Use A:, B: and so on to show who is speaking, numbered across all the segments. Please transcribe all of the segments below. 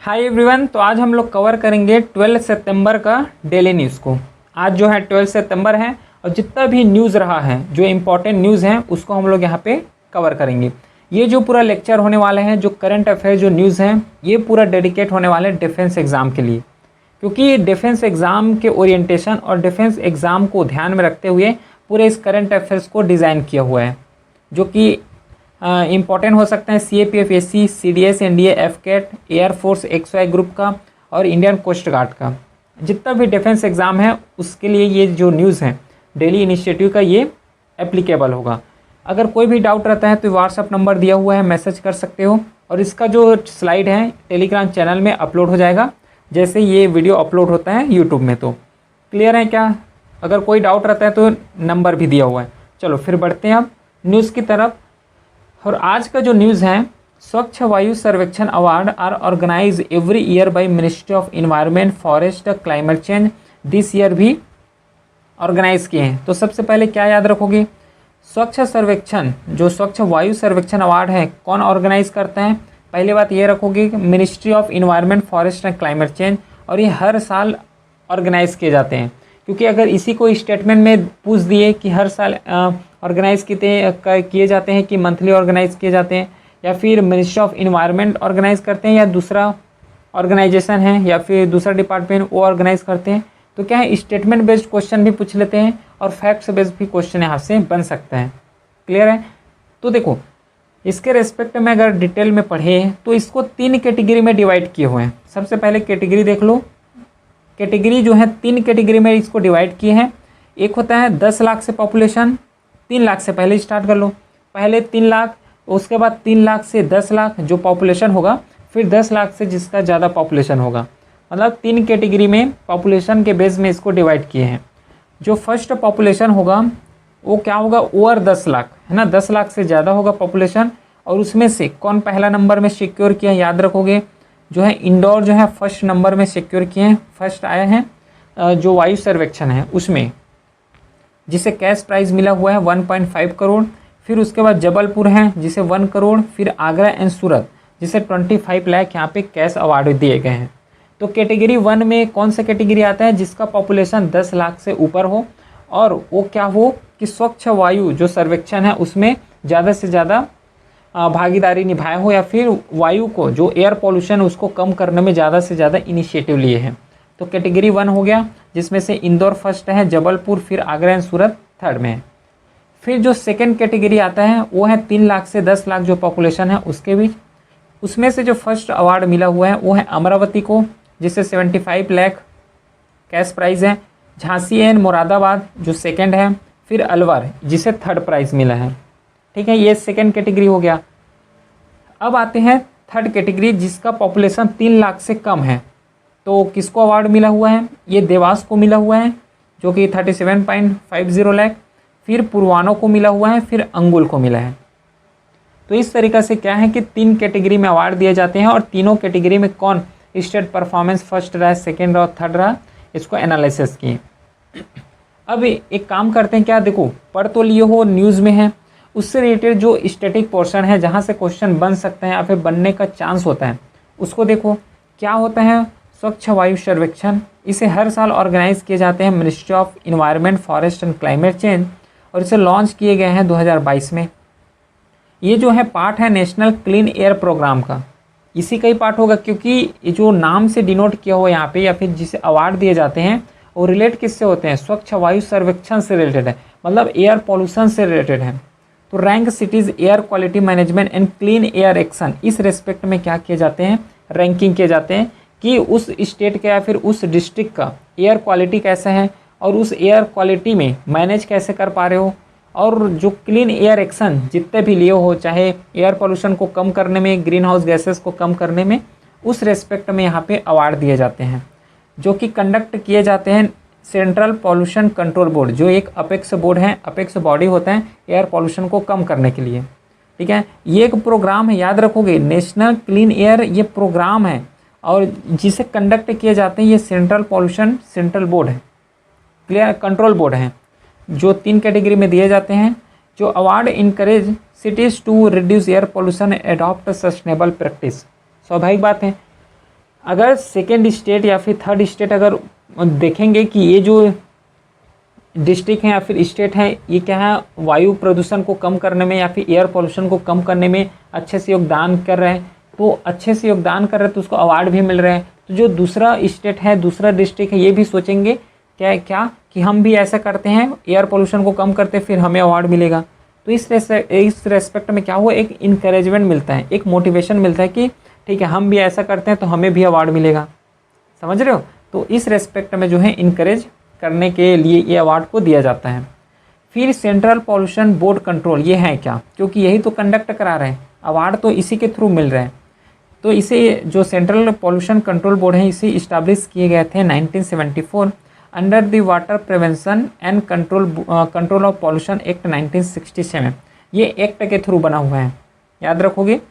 A: Hi everyone. तो आज हम लोग कवर करेंगे 12 सितंबर का डेली न्यूज़ को। आज जो है 12 सितंबर है और जितना भी न्यूज़ रहा है, जो इम्पोर्टेंट न्यूज़ हैं, उसको हम लोग यहाँ पे कवर करेंगे। ये जो पूरा लेक्चर होने वाले हैं, जो करंट अफेयर जो न्यूज़ हैं, ये पूरा डेडिकेट होने वाले हैं डिफेंस एग्ज़ाम के लिए, क्योंकि डिफेंस एग्ज़ाम के ओरिएंटेशन और डिफेंस एग्ज़ाम को ध्यान में रखते हुए पूरे इस करंट अफेयर्स को डिज़ाइन किया हुआ है, जो कि इम्पॉर्टेंट हो सकते हैं CAPF-SC, CDS, NDA, AFCAT, air force XY group का और इंडियन कोस्ट गार्ड का। जितना भी डिफेंस एग्ज़ाम है उसके लिए ये जो न्यूज़ है डेली इनिशिएटिव का, ये एप्लीकेबल होगा। अगर कोई भी डाउट रहता है तो व्हाट्सअप नंबर दिया हुआ है, मैसेज कर सकते हो। और इसका जो स्लाइड है टेलीग्राम चैनल में अपलोड हो जाएगा जैसे ये वीडियो अपलोड होता है यूट्यूब में। तो क्लियर है क्या? अगर कोई डाउट रहता है तो नंबर भी दिया हुआ है। चलो फिर बढ़ते हैं अब न्यूज़ की तरफ। और आज का जो न्यूज़ है, Swachh Vayu Survekshan award are organise every year by ministry of environment, forest, climate change. This year भी ऑर्गेनाइज किए हैं। तो सबसे पहले क्या याद रखोगे, स्वच्छ सर्वेक्षण, जो स्वच्छ वायु सर्वेक्षण अवार्ड है, कौन ऑर्गेनाइज करते हैं? पहली बात ये रखोगे कि ministry of environment, forest and climate change, और ये हर साल ऑर्गेनाइज किए जाते हैं। क्योंकि अगर इसी को स्टेटमेंट में पूछ दिए कि हर साल ऑर्गेनाइज किए जाते हैं कि मंथली ऑर्गेनाइज किए जाते हैं, या फिर मिनिस्ट्री ऑफ इन्वायरमेंट ऑर्गेनाइज करते हैं, या दूसरा ऑर्गेनाइजेशन है, या फिर दूसरा डिपार्टमेंट वो ऑर्गेनाइज करते हैं, तो क्या है, स्टेटमेंट बेस्ड क्वेश्चन भी पूछ लेते हैं और फैक्ट्स बेस्ड भी क्वेश्चन यहाँ से बन सकता है। क्लियर है? तो देखो, इसके रेस्पेक्ट में अगर डिटेल में पढ़े तो इसको 3 कैटेगरी में डिवाइड किए हुए हैं। सबसे पहले कैटेगरी देख लो। कैटेगरी जो है 3 कैटेगरी में इसको डिवाइड किए हैं। एक होता है 10 लाख से पॉपुलेशन, 3 लाख से पहले स्टार्ट कर लो, पहले 3 लाख, उसके बाद 3 लाख से 10 लाख जो पॉपुलेशन होगा, फिर 10 लाख से जिसका ज़्यादा पॉपुलेशन होगा। मतलब 3 कैटेगरी में पॉपुलेशन के बेस में इसको डिवाइड किए हैं। जो फर्स्ट पॉपुलेशन होगा वो क्या होगा, ओवर 10 लाख है ना, 10 लाख से ज़्यादा होगा पॉपुलेशन। और उसमें से कौन पहला नंबर में सिक्योर किया, याद रखोगे, जो है इंदौर जो है फर्स्ट नंबर में सिक्योर किए हैं, फर्स्ट आए हैं जो वायु सर्वेक्षण है उसमें, जिसे कैश प्राइज़ मिला हुआ है 1.5 करोड़। फिर उसके बाद जबलपुर है जिसे 1 करोड़, फिर आगरा एंड सूरत जिसे 25 लाख यहाँ पे कैश अवार्ड दिए गए हैं। तो कैटेगरी 1 में कौन सा कैटेगरी आता है, जिसका पॉपुलेशन 10 लाख से ऊपर हो और वो क्या हो कि स्वच्छ वायु जो सर्वेक्षण है उसमें ज़्यादा से ज़्यादा भागीदारी निभाए हो, या फिर वायु को जो एयर पॉल्यूशन उसको कम करने में ज़्यादा से ज़्यादा इनिशिएटिव लिए हैं। तो कैटेगरी 1 हो गया, जिसमें से इंदौर फर्स्ट है, जबलपुर, फिर आगरा एंड सूरत थर्ड में है। फिर जो सेकंड कैटेगरी आता है वो है 3 लाख से 10 लाख जो पॉपुलेशन है उसके बीच। उसमें से जो फर्स्ट अवार्ड मिला हुआ है वो है अमरावती को, जिसे 75 लाख कैश प्राइज़ है। झांसी एंड मुरादाबाद जो सेकंड है, फिर अलवर जिसे थर्ड प्राइज़ मिला है। ठीक है, ये सेकंड कैटेगरी हो गया। अब आते हैं थर्ड कैटेगरी, जिसका पॉपुलेशन 3 लाख से कम है। तो किसको अवार्ड मिला हुआ है, ये देवास को मिला हुआ है जो कि 37.50 लाख, फिर पुरवानो को मिला हुआ है, फिर अंगुल को मिला है। तो इस तरीक़े से क्या है कि 3 कैटेगरी में अवार्ड दिए जाते हैं, और तीनों कैटेगरी में कौन स्टेट परफॉर्मेंस फर्स्ट रहा, सेकेंड रहा और थर्ड रहा, इसको एनालिसिस किए। अब एक काम करते हैं, क्या देखो, पढ़ तो लिए हो, न्यूज़ में है, उससे रिलेटेड जो स्टैटिक पोर्शन है जहाँ से क्वेश्चन बन सकते हैं या फिर बनने का चांस होता है उसको देखो। क्या होता है स्वच्छ वायु सर्वेक्षण, इसे हर साल ऑर्गेनाइज किए जाते हैं ministry of environment, forest and climate change, और इसे लॉन्च किए गए हैं 2022 में। ये जो है पार्ट है नेशनल क्लीन एयर प्रोग्राम का, इसी का ही पार्ट होगा, क्योंकि ये जो नाम से डिनोट किया हुआ यहाँ पे या फिर जिसे अवार्ड दिए जाते हैं वो रिलेट किससे होते हैं, स्वच्छ वायु सर्वेक्षण से रिलेटेड है, मतलब एयर पॉल्यूशन से रिलेटेड है। तो rank cities air quality management and clean air action, इस रेस्पेक्ट में क्या किए जाते हैं, रैंकिंग किए जाते हैं कि उस स्टेट का या फिर उस डिस्ट्रिक्ट का एयर क्वालिटी कैसा है, और उस एयर क्वालिटी में मैनेज कैसे कर पा रहे हो, और जो क्लीन एयर एक्शन जितने भी लिए हो, चाहे एयर पोल्यूशन को कम करने में, ग्रीन हाउस गैसेस को कम करने में, उस रेस्पेक्ट में यहाँ पे अवार्ड दिए जाते हैं, जो कि कंडक्ट किए जाते हैं सेंट्रल पॉल्यूशन कंट्रोल बोर्ड, जो एक अपेक्स बोर्ड है, अपेक्स बॉडी होता है एयर पॉल्यूशन को कम करने के लिए। ठीक है, ये एक प्रोग्राम है, याद रखोगे, नेशनल क्लीन एयर ये प्रोग्राम है, और जिसे कंडक्ट किए जाते हैं ये सेंट्रल पॉल्यूशन सेंट्रल बोर्ड है, क्लियर, कंट्रोल बोर्ड है, जो 3 कैटेगरी में दिए जाते हैं। जो award encourage cities to reduce air pollution, adopt sustainable practice, स्वाभाविक बात है। अगर सेकेंड स्टेट या फिर थर्ड स्टेट अगर देखेंगे कि ये जो डिस्ट्रिक्ट हैं या फिर स्टेट हैं ये क्या है, वायु प्रदूषण को कम करने में या फिर एयर पोल्यूशन को कम करने में अच्छे से योगदान कर रहे हैं, तो अच्छे से योगदान कर रहे हैं तो उसको अवार्ड भी मिल रहे हैं। तो जो दूसरा स्टेट है, दूसरा डिस्ट्रिक्ट है, ये भी सोचेंगे क्या कि हम भी ऐसा करते हैं, एयर पोल्यूशन को कम करते, फिर हमें अवार्ड मिलेगा। तो इस रेस्पेक्ट में क्या हुआ, एक इनकरेजमेंट मिलता है, एक मोटिवेशन मिलता है कि ठीक है हम भी ऐसा करते हैं तो हमें भी अवार्ड मिलेगा। समझ रहे हो? तो इस रेस्पेक्ट में जो है इनकरेज करने के लिए ये अवार्ड को दिया जाता है। फिर सेंट्रल पॉल्यूशन बोर्ड कंट्रोल, ये है क्या, क्योंकि यही तो कंडक्ट करा रहे हैं, अवार्ड तो इसी के थ्रू मिल रहे हैं। तो इसे जो सेंट्रल पॉल्यूशन कंट्रोल बोर्ड है इसे इस्टेब्लिश किए गए थे 1974 under the water prevention and control of pollution act 1967। ये एक्ट के थ्रू बना हुआ है, याद रखोगे।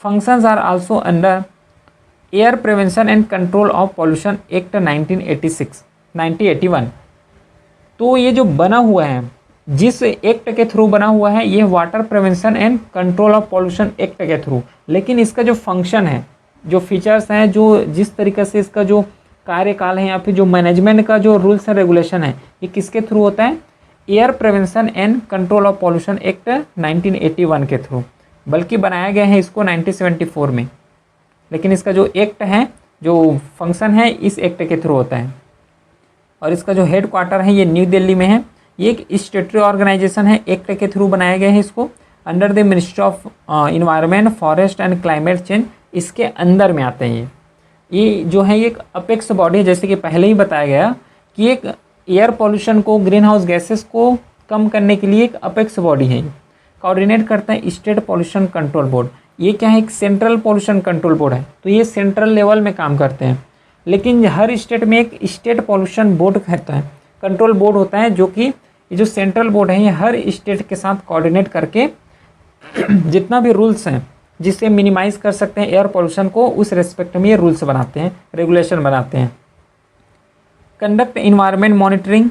A: Functions are also under air prevention and control of pollution act 1981। तो ये जो बना हुआ है, जिस एक्ट के थ्रू बना हुआ है, ये water prevention and control of pollution act के थ्रू, लेकिन इसका जो फंक्शन है, जो फीचर्स हैं, जो जिस तरीके से इसका जो कार्यकाल है या फिर जो मैनेजमेंट का जो रूल्स एंड रेगुलेशन है, ये किसके थ्रू होता है, air prevention and control of pollution act 1981 के थ्रू। बल्कि बनाया गया है इसको 1974 में, लेकिन इसका जो एक्ट है, जो फंक्शन है, इस एक्ट के थ्रू होता है। और इसका जो हेड क्वार्टर है ये न्यू दिल्ली में है। ये एक स्टेटरी ऑर्गेनाइजेशन है, एक्ट के थ्रू बनाया गया है इसको, under the ministry of environment forest and climate change, इसके अंदर में आते हैं। ये जो है ये एक अपेक्स बॉडी है, जैसे कि पहले ही बताया गया कि एक एयर पॉल्यूशन को, ग्रीन हाउस गैसेस को कम करने के लिए एक अपेक्स बॉडी है, कोऑर्डिनेट करता है स्टेट पॉल्यूशन कंट्रोल बोर्ड। ये क्या है, एक सेंट्रल पॉल्यूशन कंट्रोल बोर्ड है, तो ये सेंट्रल लेवल में काम करते हैं। लेकिन हर स्टेट में एक स्टेट पॉल्यूशन बोर्ड कहता है, कंट्रोल बोर्ड होता है, जो कि ये जो सेंट्रल बोर्ड है ये हर स्टेट के साथ कोऑर्डिनेट करके जितना भी रूल्स हैं जिससे मिनिमाइज कर सकते हैं एयर पॉल्यूशन को, उस रेस्पेक्ट में ये रूल्स बनाते हैं, रेगुलेशन बनाते हैं। Conduct environment monitoring,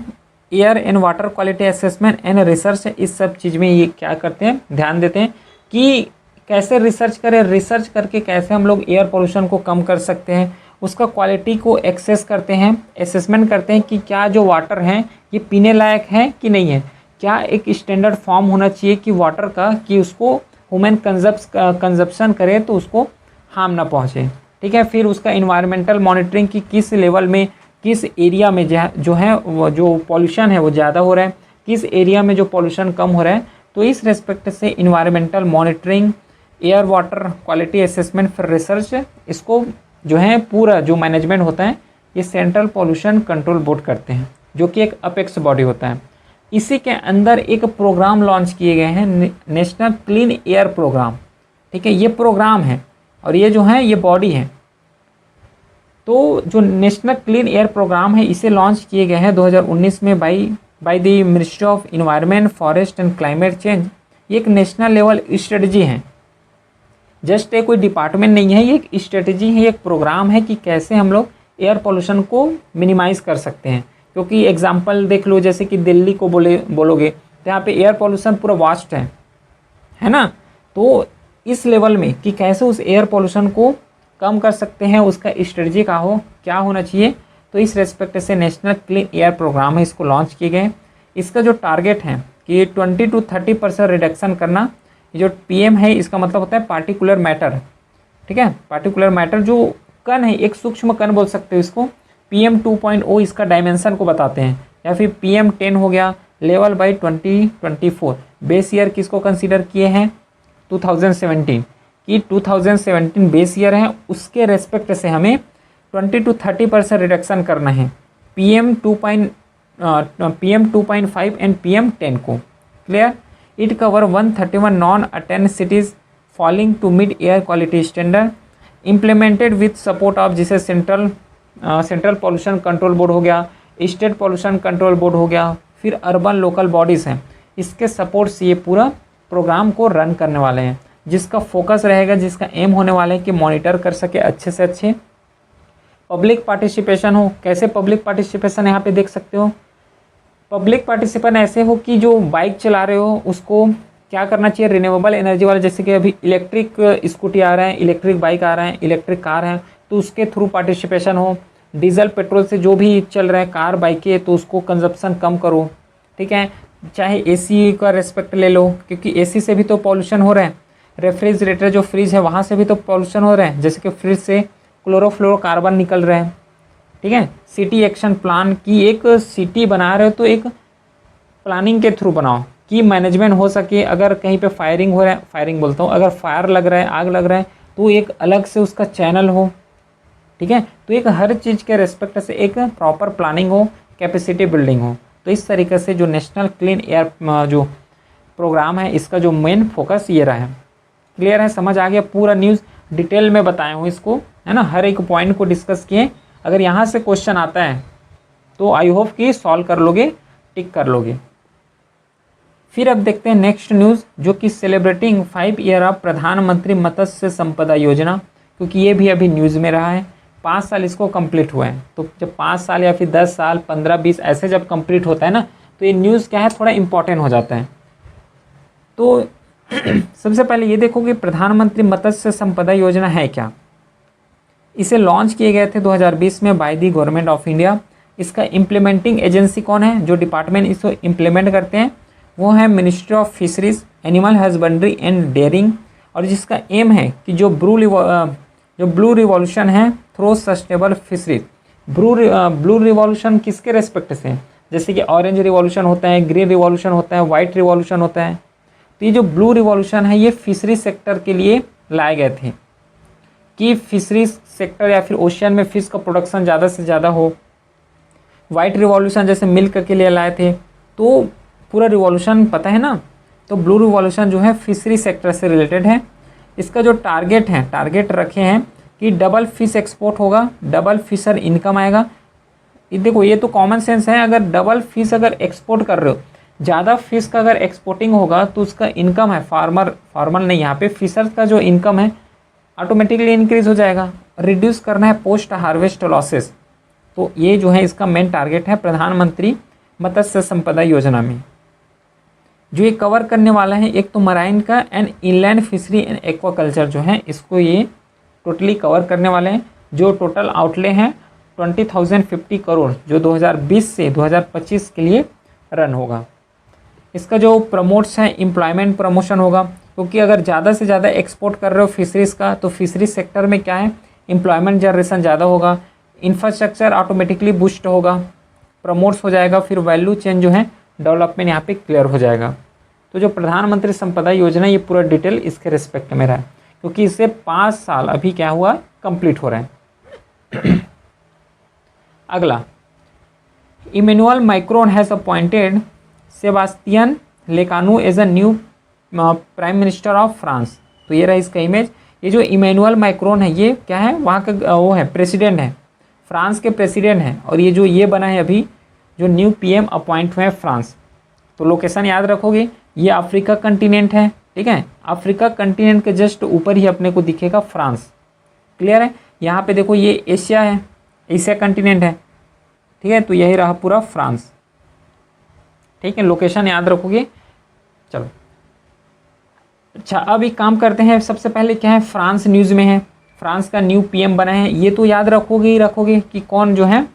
A: air and water quality assessment and research, इस सब चीज़ में ये क्या करते हैं, ध्यान देते हैं कि कैसे रिसर्च करें, रिसर्च करके कैसे हम लोग एयर पोल्यूशन को कम कर सकते हैं, उसका क्वालिटी को एक्सेस करते हैं, असेसमेंट करते हैं कि क्या जो वाटर है ये पीने लायक है कि नहीं है, क्या एक स्टैंडर्ड फॉर्म होना चाहिए कि वाटर का, कि उसको ह्यूमन कंजप्शन करे तो उसको हार्म ना पहुँचे। ठीक है, फिर उसका इन्वायरमेंटल मॉनिटरिंग की किस लेवल में, किस एरिया में जो है वो जो पॉल्यूशन है वो ज़्यादा हो रहा है, किस एरिया में जो पॉल्यूशन कम हो रहा है। तो इस रेस्पेक्ट से environmental monitoring, air water quality assessment, फिर रिसर्च, इसको जो है पूरा जो मैनेजमेंट होता है ये सेंट्रल पॉल्यूशन कंट्रोल बोर्ड करते हैं, जो कि एक अपेक्स बॉडी होता है। इसी के अंदर एक प्रोग्राम लॉन्च किए गए हैं, नेशनल क्लीन एयर प्रोग्राम। ठीक है, ये प्रोग्राम है और ये जो है ये बॉडी है। तो जो नेशनल क्लीन एयर प्रोग्राम है इसे लॉन्च किए गए हैं 2019 में by the ministry of environment forest and climate change. ये एक नेशनल लेवल स्ट्रेटजी है, जस्ट एक कोई डिपार्टमेंट नहीं है, ये एक स्ट्रेटजी है, एक प्रोग्राम है कि कैसे हम लोग एयर पोल्यूशन को मिनिमाइज़ कर सकते हैं। क्योंकि एग्जांपल देख लो, जैसे कि दिल्ली को बोलोगे तो यहाँ पे एयर पोल्यूशन पूरा वास्ट है ना। तो इस लेवल में कि कैसे उस एयर पोल्यूशन को कम कर सकते हैं, उसका स्ट्रेटजी क्या होना चाहिए। तो इस रेस्पेक्ट से नेशनल क्लीन एयर प्रोग्राम है, इसको लॉन्च किए गए। इसका जो टारगेट है कि 20 to 30% रिडक्शन करना। ये जो पीएम है इसका मतलब होता है पार्टिकुलर मैटर। ठीक है, पार्टिकुलर मैटर जो कण है, एक सूक्ष्म कण बोल सकते हो इसको। PM 2.0 इसका डायमेंशन को बताते हैं, या फिर PM 10 हो गया, लेवल बाई 2024। बेस ईयर किसको कंसीडर किए हैं, 2017 कि 2017 बेस ईयर है, उसके रेस्पेक्ट से हमें 20 to 30% रिडक्शन करना है PM 2.5 एंड PM 10 को। Clear. It cover 131 non attend cities falling to mid air quality standard, implemented with support of, जिसे सेंट्रल पॉल्यूशन कंट्रोल बोर्ड हो गया, स्टेट पॉल्यूशन कंट्रोल बोर्ड हो गया, फिर अर्बन लोकल बॉडीज़ हैं, इसके सपोर्ट से ये पूरा प्रोग्राम को रन करने वाले हैं, जिसका फोकस रहेगा, जिसका एम होने वाला है कि मॉनिटर कर सके अच्छे से अच्छे। पब्लिक पार्टिसिपेशन हो, कैसे पब्लिक पार्टिसिपेशन यहाँ पे देख सकते हो। पब्लिक पार्टिसिपेशन ऐसे हो कि जो बाइक चला रहे हो उसको क्या करना चाहिए, रिन्यूएबल एनर्जी वाले, जैसे कि अभी इलेक्ट्रिक स्कूटी आ रहे हैं, इलेक्ट्रिक बाइक आ रहे हैं, इलेक्ट्रिक कार हैं, तो उसके थ्रू पार्टिसिपेशन हो। डीजल पेट्रोल से जो भी चल रहा है कार बाइकें, तो उसको कंजप्शन कम करो, ठीक है। चाहे एसी का रेस्पेक्ट ले लो, क्योंकि एसी से भी तो पॉल्यूशन हो रहा है। रेफ्रिजरेटर जो फ्रिज है वहाँ से भी तो पॉल्यूशन हो रहा है, जैसे कि फ्रिज से क्लोरोफ्लोरोकार्बन निकल रहे हैं, ठीक है। सिटी एक्शन प्लान की एक सिटी बना रहे हो तो एक प्लानिंग के थ्रू बनाओ कि मैनेजमेंट हो सके। अगर कहीं पे फायरिंग हो रहा है, फायरिंग बोलता हूँ, अगर फायर लग रहा है, आग लग रहा है, तो एक अलग से उसका चैनल हो, ठीक है। तो एक हर चीज़ के रेस्पेक्ट से एक प्रॉपर प्लानिंग हो, कैपेसिटी बिल्डिंग हो। तो इस तरीके से जो नेशनल क्लीन एयर जो प्रोग्राम है, इसका जो मेन फोकस ये रहा है। क्लियर है, समझ आ गया? पूरा न्यूज़ डिटेल में बताया हूँ इसको, है ना, हर एक पॉइंट को डिस्कस किए। अगर यहाँ से क्वेश्चन आता है तो आई होप कि सॉल्व कर लोगे, टिक कर लोगे। फिर अब देखते हैं नेक्स्ट न्यूज़, जो कि सेलिब्रेटिंग 5 ईयर ऑफ प्रधानमंत्री मत्स्य संपदा योजना, क्योंकि ये भी अभी न्यूज़ में रहा है। 5 साल इसको कंप्लीट हुए हैं, तो जब 5 साल या फिर 10 साल 15-20 ऐसे जब कंप्लीट होता है ना, तो ये न्यूज़ क्या है, थोड़ा इंपॉर्टेंट हो जाता है। तो सबसे पहले ये देखो कि प्रधानमंत्री मत्स्य संपदा योजना है क्या। इसे लॉन्च किए गए थे 2020 में by the government of India. इसका इम्प्लीमेंटिंग एजेंसी कौन है, जो डिपार्टमेंट इसको इम्प्लीमेंट करते हैं, वो है ministry of fisheries, animal husbandry and dairying. और जिसका एम है कि जो ब्लू रिवॉल्यूशन है through sustainable fisheries. Blue revolution किसके रेस्पेक्ट से, जैसे कि ऑरेंज रिवॉल्यूशन होता है, ग्रीन रिवॉल्यूशन होता है, वाइट रिवॉल्यूशन होता है। तो ये जो ब्लू रिवॉल्यूशन है, ये फिशरी सेक्टर के लिए लाए गए थे कि फिशरी सेक्टर या फिर ओशियन में फिश का प्रोडक्शन ज़्यादा से ज़्यादा हो। वाइट रिवॉल्यूशन जैसे मिल्क के लिए लाए थे। तो पूरा रिवॉल्यूशन पता है ना। तो ब्लू रिवॉल्यूशन जो है फिशरी सेक्टर से रिलेटेड है। इसका जो टारगेट रखे हैं कि डबल फिश एक्सपोर्ट होगा, डबल फिशर इनकम आएगा। ये देखो, ये तो कॉमन सेंस है। अगर डबल फिश अगर एक्सपोर्ट कर रहे हो, ज़्यादा फिश का अगर एक्सपोर्टिंग होगा तो उसका इनकम है, फार्मर नहीं, यहाँ पे फिशर्स का जो इनकम है ऑटोमेटिकली इंक्रीज हो जाएगा। रिड्यूस करना है पोस्ट हार्वेस्ट लॉसेस। तो ये जो है इसका मेन टारगेट है प्रधानमंत्री मत्स्य संपदा योजना में। जो ये कवर करने वाला है, एक तो मराइन का and inland fishery and aquaculture जो है, इसको ये टोटली कवर करने वाले हैं। जो टोटल आउटले हैं 20,050 करोड़, जो 2020 से 2025 के लिए रन होगा। इसका जो प्रमोट्स है, एम्प्लॉयमेंट प्रमोशन होगा, क्योंकि अगर ज़्यादा से ज़्यादा एक्सपोर्ट कर रहे हो फिशरीज़ का, तो फिशरीज सेक्टर में क्या है, एम्प्लॉयमेंट जनरेशन ज़्यादा होगा, इंफ्रास्ट्रक्चर ऑटोमेटिकली बूस्ट होगा, प्रमोट्स हो जाएगा, फिर वैल्यू चेन जो है डेवलपमेंट यहाँ पे क्लियर हो जाएगा। तो जो प्रधानमंत्री संपदा योजना, ये पूरा डिटेल इसके रिस्पेक्ट में रहा है, क्योंकि इससे 5 साल अभी क्या हुआ, कंप्लीट हो रहे हैं। अगला, Emmanuel Macron has appointed Sebastien Lecornu as a new prime minister of France. तो ये रहा इसका इमेज। ये जो इमैनुअल मैक्रोन है, ये क्या है, वहाँ का वो है, प्रेसिडेंट है, फ्रांस के प्रेसिडेंट हैं। और ये जो ये बना है अभी, जो न्यू पीएम अपॉइंट हुए हैं फ्रांस। तो लोकेशन याद रखोगे, ये अफ्रीका कंटिनेंट है, ठीक है। अफ्रीका कंटिनेंट के जस्ट ऊपर ही अपने को दिखेगा फ्रांस। क्लियर है? यहाँ पे देखो, ये एशिया है, एशिया कंटिनेंट है, ठीक है। तो यही रहा पूरा फ्रांस, ठीक है। लोकेशन याद रखोगे। चलो, अच्छा, अब एक काम करते हैं। सबसे पहले क्या है, फ्रांस न्यूज़ में है, फ्रांस का न्यू पीएम बना है। ये तो याद रखोगे ही रखोगे कि कौन जो है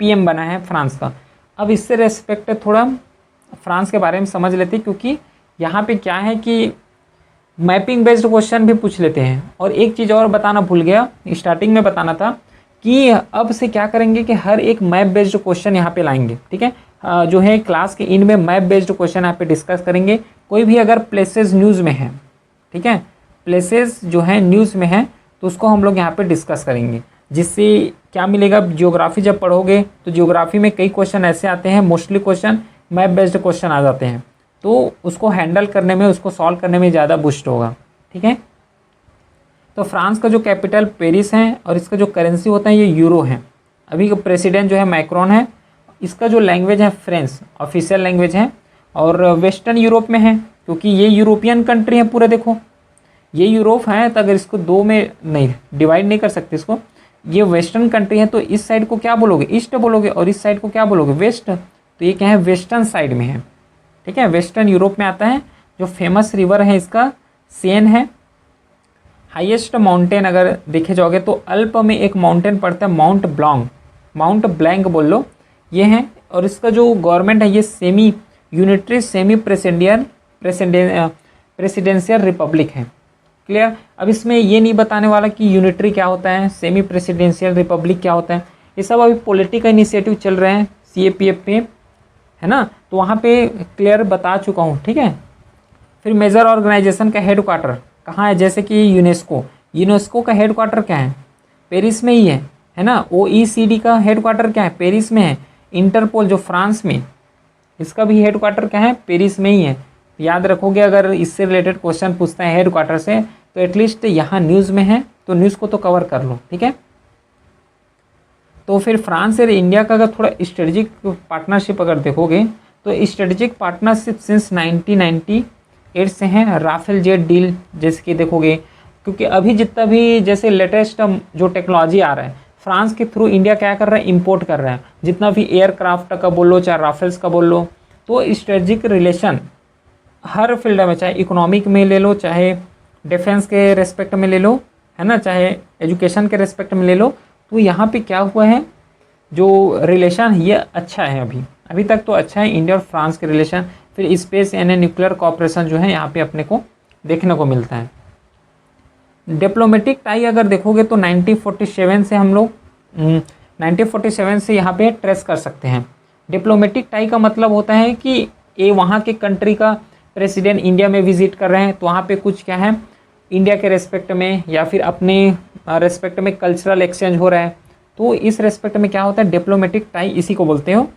A: पीएम बना है फ्रांस का। अब इससे रेस्पेक्ट थोड़ा फ्रांस के बारे में समझ लेते हैं, क्योंकि यहाँ पे क्या है कि मैपिंग बेस्ड क्वेश्चन भी पूछ लेते हैं। और एक चीज़ और बताना भूल गया, स्टार्टिंग में बताना था कि अब से क्या करेंगे कि हर एक मैप बेस्ड क्वेश्चन यहाँ पे लाएंगे, ठीक है। जो है क्लास के इन में मैप बेस्ड क्वेश्चन यहाँ पे डिस्कस करेंगे। कोई भी अगर प्लेसेस न्यूज़ में है, ठीक है, प्लेसेस जो है न्यूज़ में है, तो उसको हम लोग यहाँ पे डिस्कस करेंगे। जिससे क्या मिलेगा, जियोग्राफी जब पढ़ोगे तो जियोग्राफी में कई क्वेश्चन ऐसे आते हैं, mostly question map based question आ जाते हैं, तो उसको हैंडल करने में, उसको सॉल्व करने में ज़्यादा बूस्ट होगा, ठीक है। तो फ्रांस का जो कैपिटल पेरिस है, और इसका जो करेंसी होता है ये यूरो है। अभी का प्रेसिडेंट जो है मैक्रोन है। इसका जो लैंग्वेज है फ्रेंच ऑफिशियल लैंग्वेज है, और वेस्टर्न यूरोप में है, क्योंकि ये यूरोपियन कंट्री है पूरा। देखो, ये यूरोप है, तो अगर इसको दो में नहीं डिवाइड नहीं कर सकते इसको, ये वेस्टर्न कंट्री है, तो इस साइड को क्या बोलोगे, ईस्ट बोलोगे, और इस साइड को क्या बोलोगे, वेस्ट। तो ये क्या है, वेस्टर्न साइड में है, ठीक है, वेस्टर्न यूरोप में आता है। जो फेमस रिवर है इसका सेन है। हाईएस्ट माउंटेन अगर देखे जाओगे तो अल्प में एक माउंटेन पड़ता है माउंट ब्लॉन्ग, माउंट ब्लैंक बोल लो, ये है। और इसका जो गवर्नमेंट है ये semi unitary semi presidential Republic है। क्लियर। अब इसमें ये नहीं बताने वाला कि यूनिटरी क्या होता है, सेमी प्रेसिडेंशियल रिपब्लिक क्या होता है, ये सब अभी पॉलिटिकल इनिशिएटिव चल रहे हैं CAPF पे, है ना, तो वहाँ पे क्लियर बता चुका हूँ, ठीक है। फिर मेजर ऑर्गेनाइजेशन का हेड क्वार्टर कहाँ है, जैसे कि यूनेस्को का हेड क्वार्टर क्या है, पेरिस में ही है ना। OECD का हेड क्वार्टर क्या है, पेरिस में है। इंटरपोल जो फ्रांस में, इसका भी हेड क्वार्टर क्या है, पेरिस में ही है। याद रखोगे, अगर इससे रिलेटेड क्वेश्चन पूछता है हेड क्वार्टर से, तो एटलीस्ट यहाँ न्यूज़ में है, तो न्यूज़ को तो कवर कर लो, ठीक है। तो फिर फ्रांस और इंडिया का अगर थोड़ा स्ट्रेटजिक पार्टनरशिप अगर देखोगे, तो स्ट्रेटजिक पार्टनरशिप सिंस 1998 से है। राफेल जेट डील जैसे कि देखोगे, क्योंकि अभी जितना भी जैसे लेटेस्ट जो टेक्नोलॉजी आ रहा है, फ्रांस के थ्रू इंडिया क्या कर रहा है, इंपोर्ट कर रहा है। जितना भी एयरक्राफ्ट का बोल लो, चाहे राफेल्स का बोल लो, तो स्ट्रेटजिक रिलेशन हर फील्ड में, चाहे इकोनॉमिक में ले लो, चाहे डिफेंस के रेस्पेक्ट में ले लो, है ना, चाहे एजुकेशन के रेस्पेक्ट में ले लो, तो यहाँ पे क्या हुआ है, जो रिलेशन ये अच्छा है। अभी तक तो अच्छा है इंडिया और फ्रांस के रिलेशन। फिर स्पेस यानी न्यूक्लियर कॉपरेशन जो है यहाँ पे अपने को देखने को मिलता है। डिप्लोमेटिक टाई अगर देखोगे तो 1947 से हम लोग 1947 से यहाँ पे ट्रेस कर सकते हैं। डिप्लोमेटिक टाई का मतलब होता है कि ये वहाँ के कंट्री का प्रेसिडेंट इंडिया में विजिट कर रहे हैं, तो वहाँ पे कुछ क्या है, इंडिया के रेस्पेक्ट में या फिर अपने रेस्पेक्ट में कल्चरल एक्सचेंज हो रहा है, तो इस रेस्पेक्ट में क्या होता है, डिप्लोमेटिक टाई इसी को बोलते हो।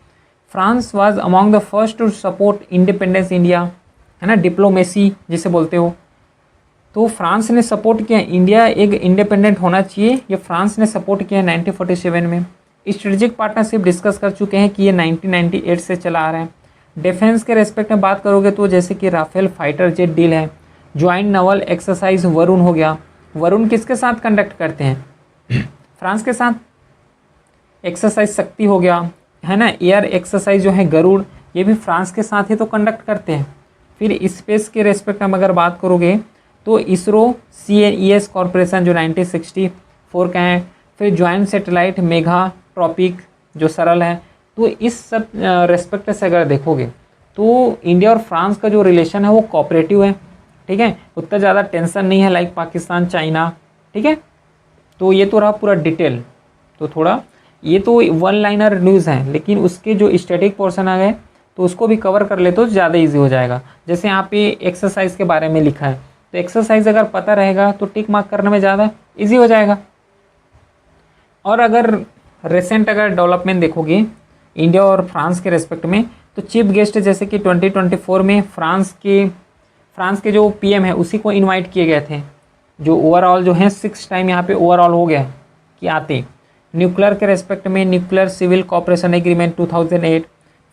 A: France was among the first to support independence India, है ना, डिप्लोमेसी जिसे बोलते हो। तो फ्रांस ने सपोर्ट किया इंडिया एक इंडिपेंडेंट होना चाहिए, ये फ्रांस ने सपोर्ट किया 1947 में। स्ट्रेटेजिक पार्टनरशिप डिस्कस कर चुके हैं कि ये 1998 से चला आ रहा है। डिफेंस के रेस्पेक्ट में बात करोगे तो जैसे कि राफेल फाइटर जेट डील है, ज्वाइंट नवल एक्सरसाइज वरुण हो गया। वरुण किसके साथ कंडक्ट करते हैं, फ्रांस के साथ। एक्सरसाइज शक्ति हो गया, है ना। एयर एक्सरसाइज जो है गरुड़, ये भी फ्रांस के साथ ही तो कंडक्ट करते हैं। फिर स्पेस के रेस्पेक्ट में अगर बात करोगे तो इसरो CNES कॉरपोरेशन जो 1964 का है। फिर ज्वाइंट सैटेलाइट मेघा ट्रॉपिक जो सरल है। तो इस सब रेस्पेक्ट से अगर देखोगे तो इंडिया और फ्रांस का जो रिलेशन है वो कोऑपरेटिव है, ठीक है, उतना ज़्यादा टेंशन नहीं है लाइक पाकिस्तान चाइना, ठीक है। तो ये तो रहा पूरा डिटेल। तो थोड़ा ये तो वन लाइनर न्यूज़ है, लेकिन उसके जो स्टैटिक पोर्शन आ गए तो उसको भी कवर कर ले तो ज़्यादा इजी हो जाएगा। जैसे यहाँ पे एक्सरसाइज के बारे में लिखा है, तो एक्सरसाइज अगर पता रहेगा तो टिक मार्क करने में ज़्यादा इजी हो जाएगा। और अगर रिसेंट अगर डेवलपमेंट देखोगे इंडिया और फ्रांस के रेस्पेक्ट में, तो चीफ गेस्ट जैसे कि 2024 में फ्रांस के जो PM है उसी को इनवाइट किए गए थे, जो ओवरऑल जो है 6 टाइम यहाँ पे ओवरऑल हो गया कि आते। न्यूक्लियर के रेस्पेक्ट में न्यूक्लियर सिविल कॉपरेशन एग्रीमेंट 2008।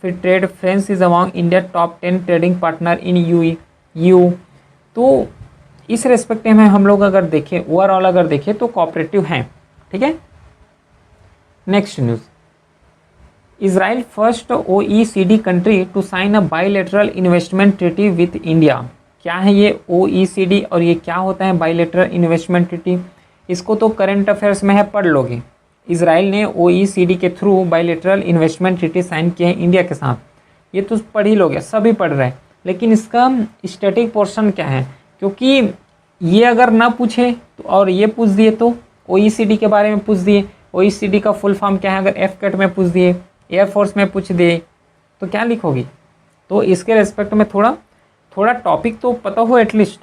A: फिर trade, France is among India top 10 trading partner in EU। तो इस रेस्पेक्ट में हम लोग अगर देखें, ओवरऑल अगर देखें तो कोऑपरेटिव हैं, ठीक है। Next news, Israel first OECD country to sign a bilateral investment treaty with India. क्या है ये OECD और ये क्या होता है बायलैटरल इन्वेस्टमेंट ट्रीटी, इसको तो करंट अफेयर्स में है, पढ़ लोगे। इजराइल ने OECD के through bilateral investment treaty sign किया है इंडिया के साथ, ये तो पढ़ ही लोगे, सभी पढ़ रहे हैं। लेकिन इसका स्टैटिक पोर्शन क्या है, क्योंकि ये अगर ना पूछे तो और ये पूछ दिए तो OECD के बारे में पूछ दिए, OECD का फुल फॉर्म क्या है अगर FCAT में पूछ दिए, एयरफोर्स में पूछ दिए, तो क्या लिखोगी। तो इसके रेस्पेक्ट में थोड़ा टॉपिक तो पता हो एटलीस्ट।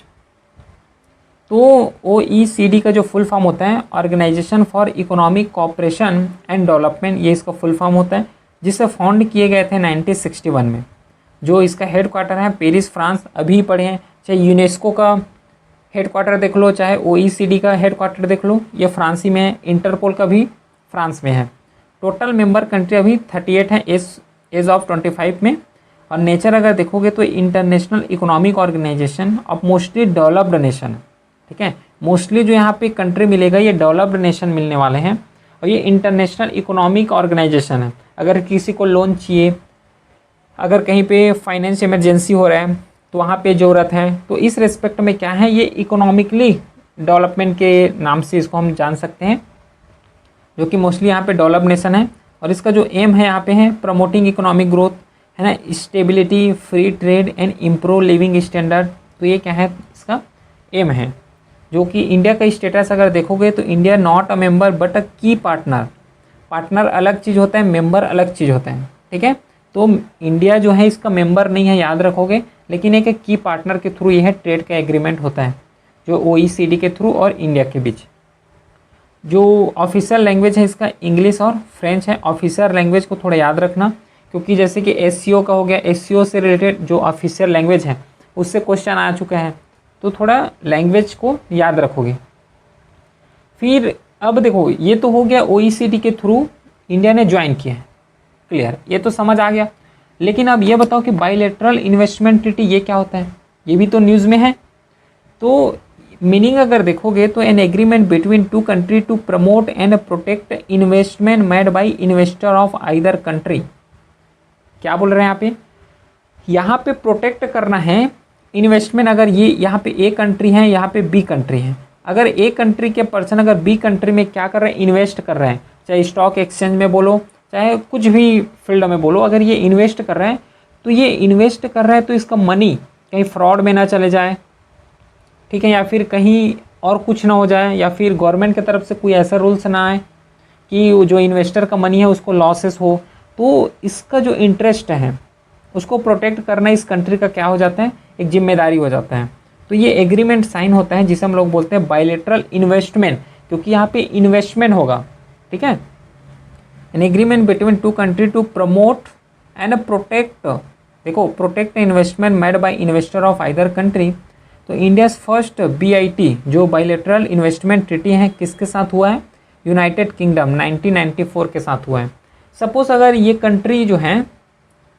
A: तो OECD का जो फुल फॉर्म होता है organisation for economic cooperation and development, ये इसका फुल फॉर्म होता है, जिसे फाउंड किए गए थे 1961 में। जो इसका हेड क्वार्टर है पेरिस फ्रांस, अभी पढ़े हैं। चाहे यूनेस्को का हेड क्वार्टर देख लो, चाहे OECD का हेड क्वार्टर देख लो, ये फ्रांसी में है। इंटरपोल का भी फ्रांस में है। टोटल मेंबर कंट्री अभी 38 है एज ऑफ 25 में। और नेचर अगर देखोगे तो international economic organisation of mostly developed nation, ठीक है। मोस्टली जो यहाँ पे कंट्री मिलेगा ये डेवलप्ड नेशन मिलने वाले हैं। और ये इंटरनेशनल इकोनॉमिक ऑर्गेनाइजेशन है। अगर किसी को लोन चाहिए, अगर कहीं पे फाइनेंस इमरजेंसी हो रहा है तो वहाँ पे ज़रूरत है, तो इस रेस्पेक्ट में क्या है, ये इकोनॉमिकली डेवलपमेंट के नाम से इसको हम जान सकते हैं, जो कि मोस्टली यहाँ पे डेवलप नेशन है। और इसका जो एम है यहाँ पे है प्रमोटिंग इकोनॉमिक ग्रोथ, है ना, stability, free trade and improve living standard. तो ये क्या है, इसका एम है। जो कि इंडिया का स्टेटस अगर देखोगे तो India not a member but a key partner. Partner अलग चीज़ होता है, मेंबर अलग चीज़ होता है, ठीक है। तो इंडिया जो है इसका मेंबर नहीं है, याद रखोगे, लेकिन एक की पार्टनर के थ्रू यह ट्रेड का एग्रीमेंट होता है, जो OECD के थ्रू और इंडिया के बीच। जो ऑफिशियल लैंग्वेज है इसका इंग्लिश और फ्रेंच है। ऑफिशियल लैंग्वेज को थोड़ा याद रखना, क्योंकि जैसे कि SCO का हो गया, SCO से रिलेटेड जो ऑफिशियल लैंग्वेज है उससे क्वेश्चन आ चुका है, तो थोड़ा लैंग्वेज को याद रखोगे। फिर अब देखो, ये तो हो गया OECD के थ्रू इंडिया ने ज्वाइन किया है, क्लियर, ये तो समझ आ गया। लेकिन अब ये बताओ कि बायलैटरल इन्वेस्टमेंट ट्रीटी ये क्या होता है, ये भी तो न्यूज़ में है। तो मीनिंग अगर देखोगे तो an agreement between two country to promote and protect investment made by investor of either country. क्या बोल रहे हैं यहाँ पे प्रोटेक्ट करना है इन्वेस्टमेंट। अगर ये यहाँ पे ए कंट्री है, यहाँ पे बी कंट्री है, अगर ए कंट्री के पर्सन अगर बी कंट्री में क्या कर रहे हैं, इन्वेस्ट कर रहे हैं, चाहे स्टॉक एक्सचेंज में बोलो, चाहे कुछ भी फील्ड में बोलो, अगर ये इन्वेस्ट कर रहे हैं तो ये इन्वेस्ट कर रहा है तो इसका मनी कहीं फ्रॉड में ना चले जाए, ठीक है, या फिर कहीं और कुछ ना हो जाए, या फिर गवर्नमेंट की तरफ से कोई ऐसा रूल्स ना आए कि जो इन्वेस्टर का मनी है उसको लॉसेस हो। तो इसका जो इंटरेस्ट है उसको प्रोटेक्ट करना इस कंट्री का क्या हो जाता है, एक जिम्मेदारी हो जाता है। तो ये एग्रीमेंट साइन होता है जिसे हम लोग बोलते हैं बायलैटरल इन्वेस्टमेंट, क्योंकि यहाँ पे इन्वेस्टमेंट होगा, ठीक है। An agreement between two country to promote and protect, देखो protect investment made by investor of either country. तो इंडिया फर्स्ट BIT जो बायलैटरल इन्वेस्टमेंट ट्रीटी है किसके साथ हुआ है, यूनाइटेड किंगडम 1994 के साथ हुआ है। सपोज अगर ये कंट्री जो है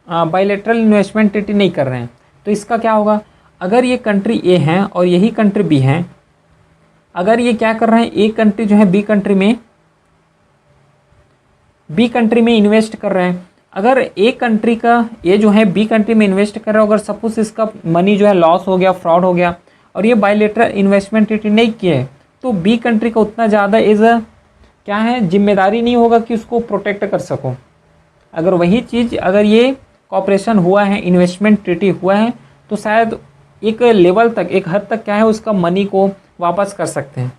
A: बायलैटरल इन्वेस्टमेंट ट्रीटी नहीं कर रहे हैं तो इसका क्या होगा, अगर ये कंट्री ए है और यही कंट्री बी है, अगर ये क्या कर रहे हैं, ए कंट्री जो है बी कंट्री में इन्वेस्ट कर रहे हैं, अगर ए कंट्री का ये जो है बी कंट्री में इन्वेस्ट कर रहा है, अगर सपोज इसका मनी जो है लॉस हो गया, फ्रॉड हो गया, और ये बायलैटरल इन्वेस्टमेंट ट्रीटी नहीं किए, तो बी कंट्री का उतना ज़्यादा एज क्या है, जिम्मेदारी नहीं होगा कि उसको प्रोटेक्ट कर सको। अगर वही चीज़ अगर ये कॉपरेशन हुआ है, इन्वेस्टमेंट ट्रीटी हुआ है, तो शायद एक लेवल तक, एक हद तक क्या है, उसका मनी को वापस कर सकते हैं,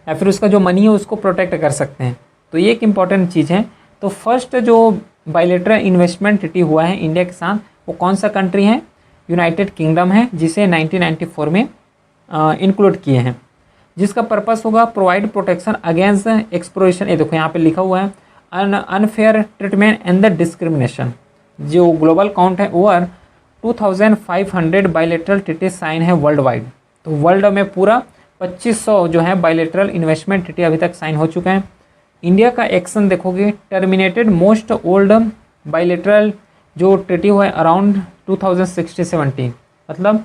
A: या फिर उसका जो मनी है उसको प्रोटेक्ट कर सकते हैं। तो ये एक इम्पॉर्टेंट चीज़ है। तो फर्स्ट जो बायलैटरल इन्वेस्टमेंट ट्रीटी हुआ है इंडिया के साथ, वो कौन सा कंट्री है, यूनाइटेड किंगडम है, जिसे 1994 में इंक्लूड किए हैं, जिसका पर्पस होगा प्रोवाइड प्रोटेक्शन अगेंस्ट एक्सप्लोरेशन। ये देखो यहाँ पे लिखा हुआ है unfair treatment and the discrimination. जो ग्लोबल काउंट है ओवर 2500 बायलैटरल ट्रीटी साइन है वर्ल्ड वाइड। तो वर्ल्ड में पूरा 2500 जो है बायलैटरल इन्वेस्टमेंट ट्रीटी अभी तक साइन हो चुके हैं। इंडिया का एक्शन देखोगे, टर्मिनेटेड मोस्ट ओल्ड बायलैटरल जो ट्रीटी हुआ है अराउंड 2016-17, मतलब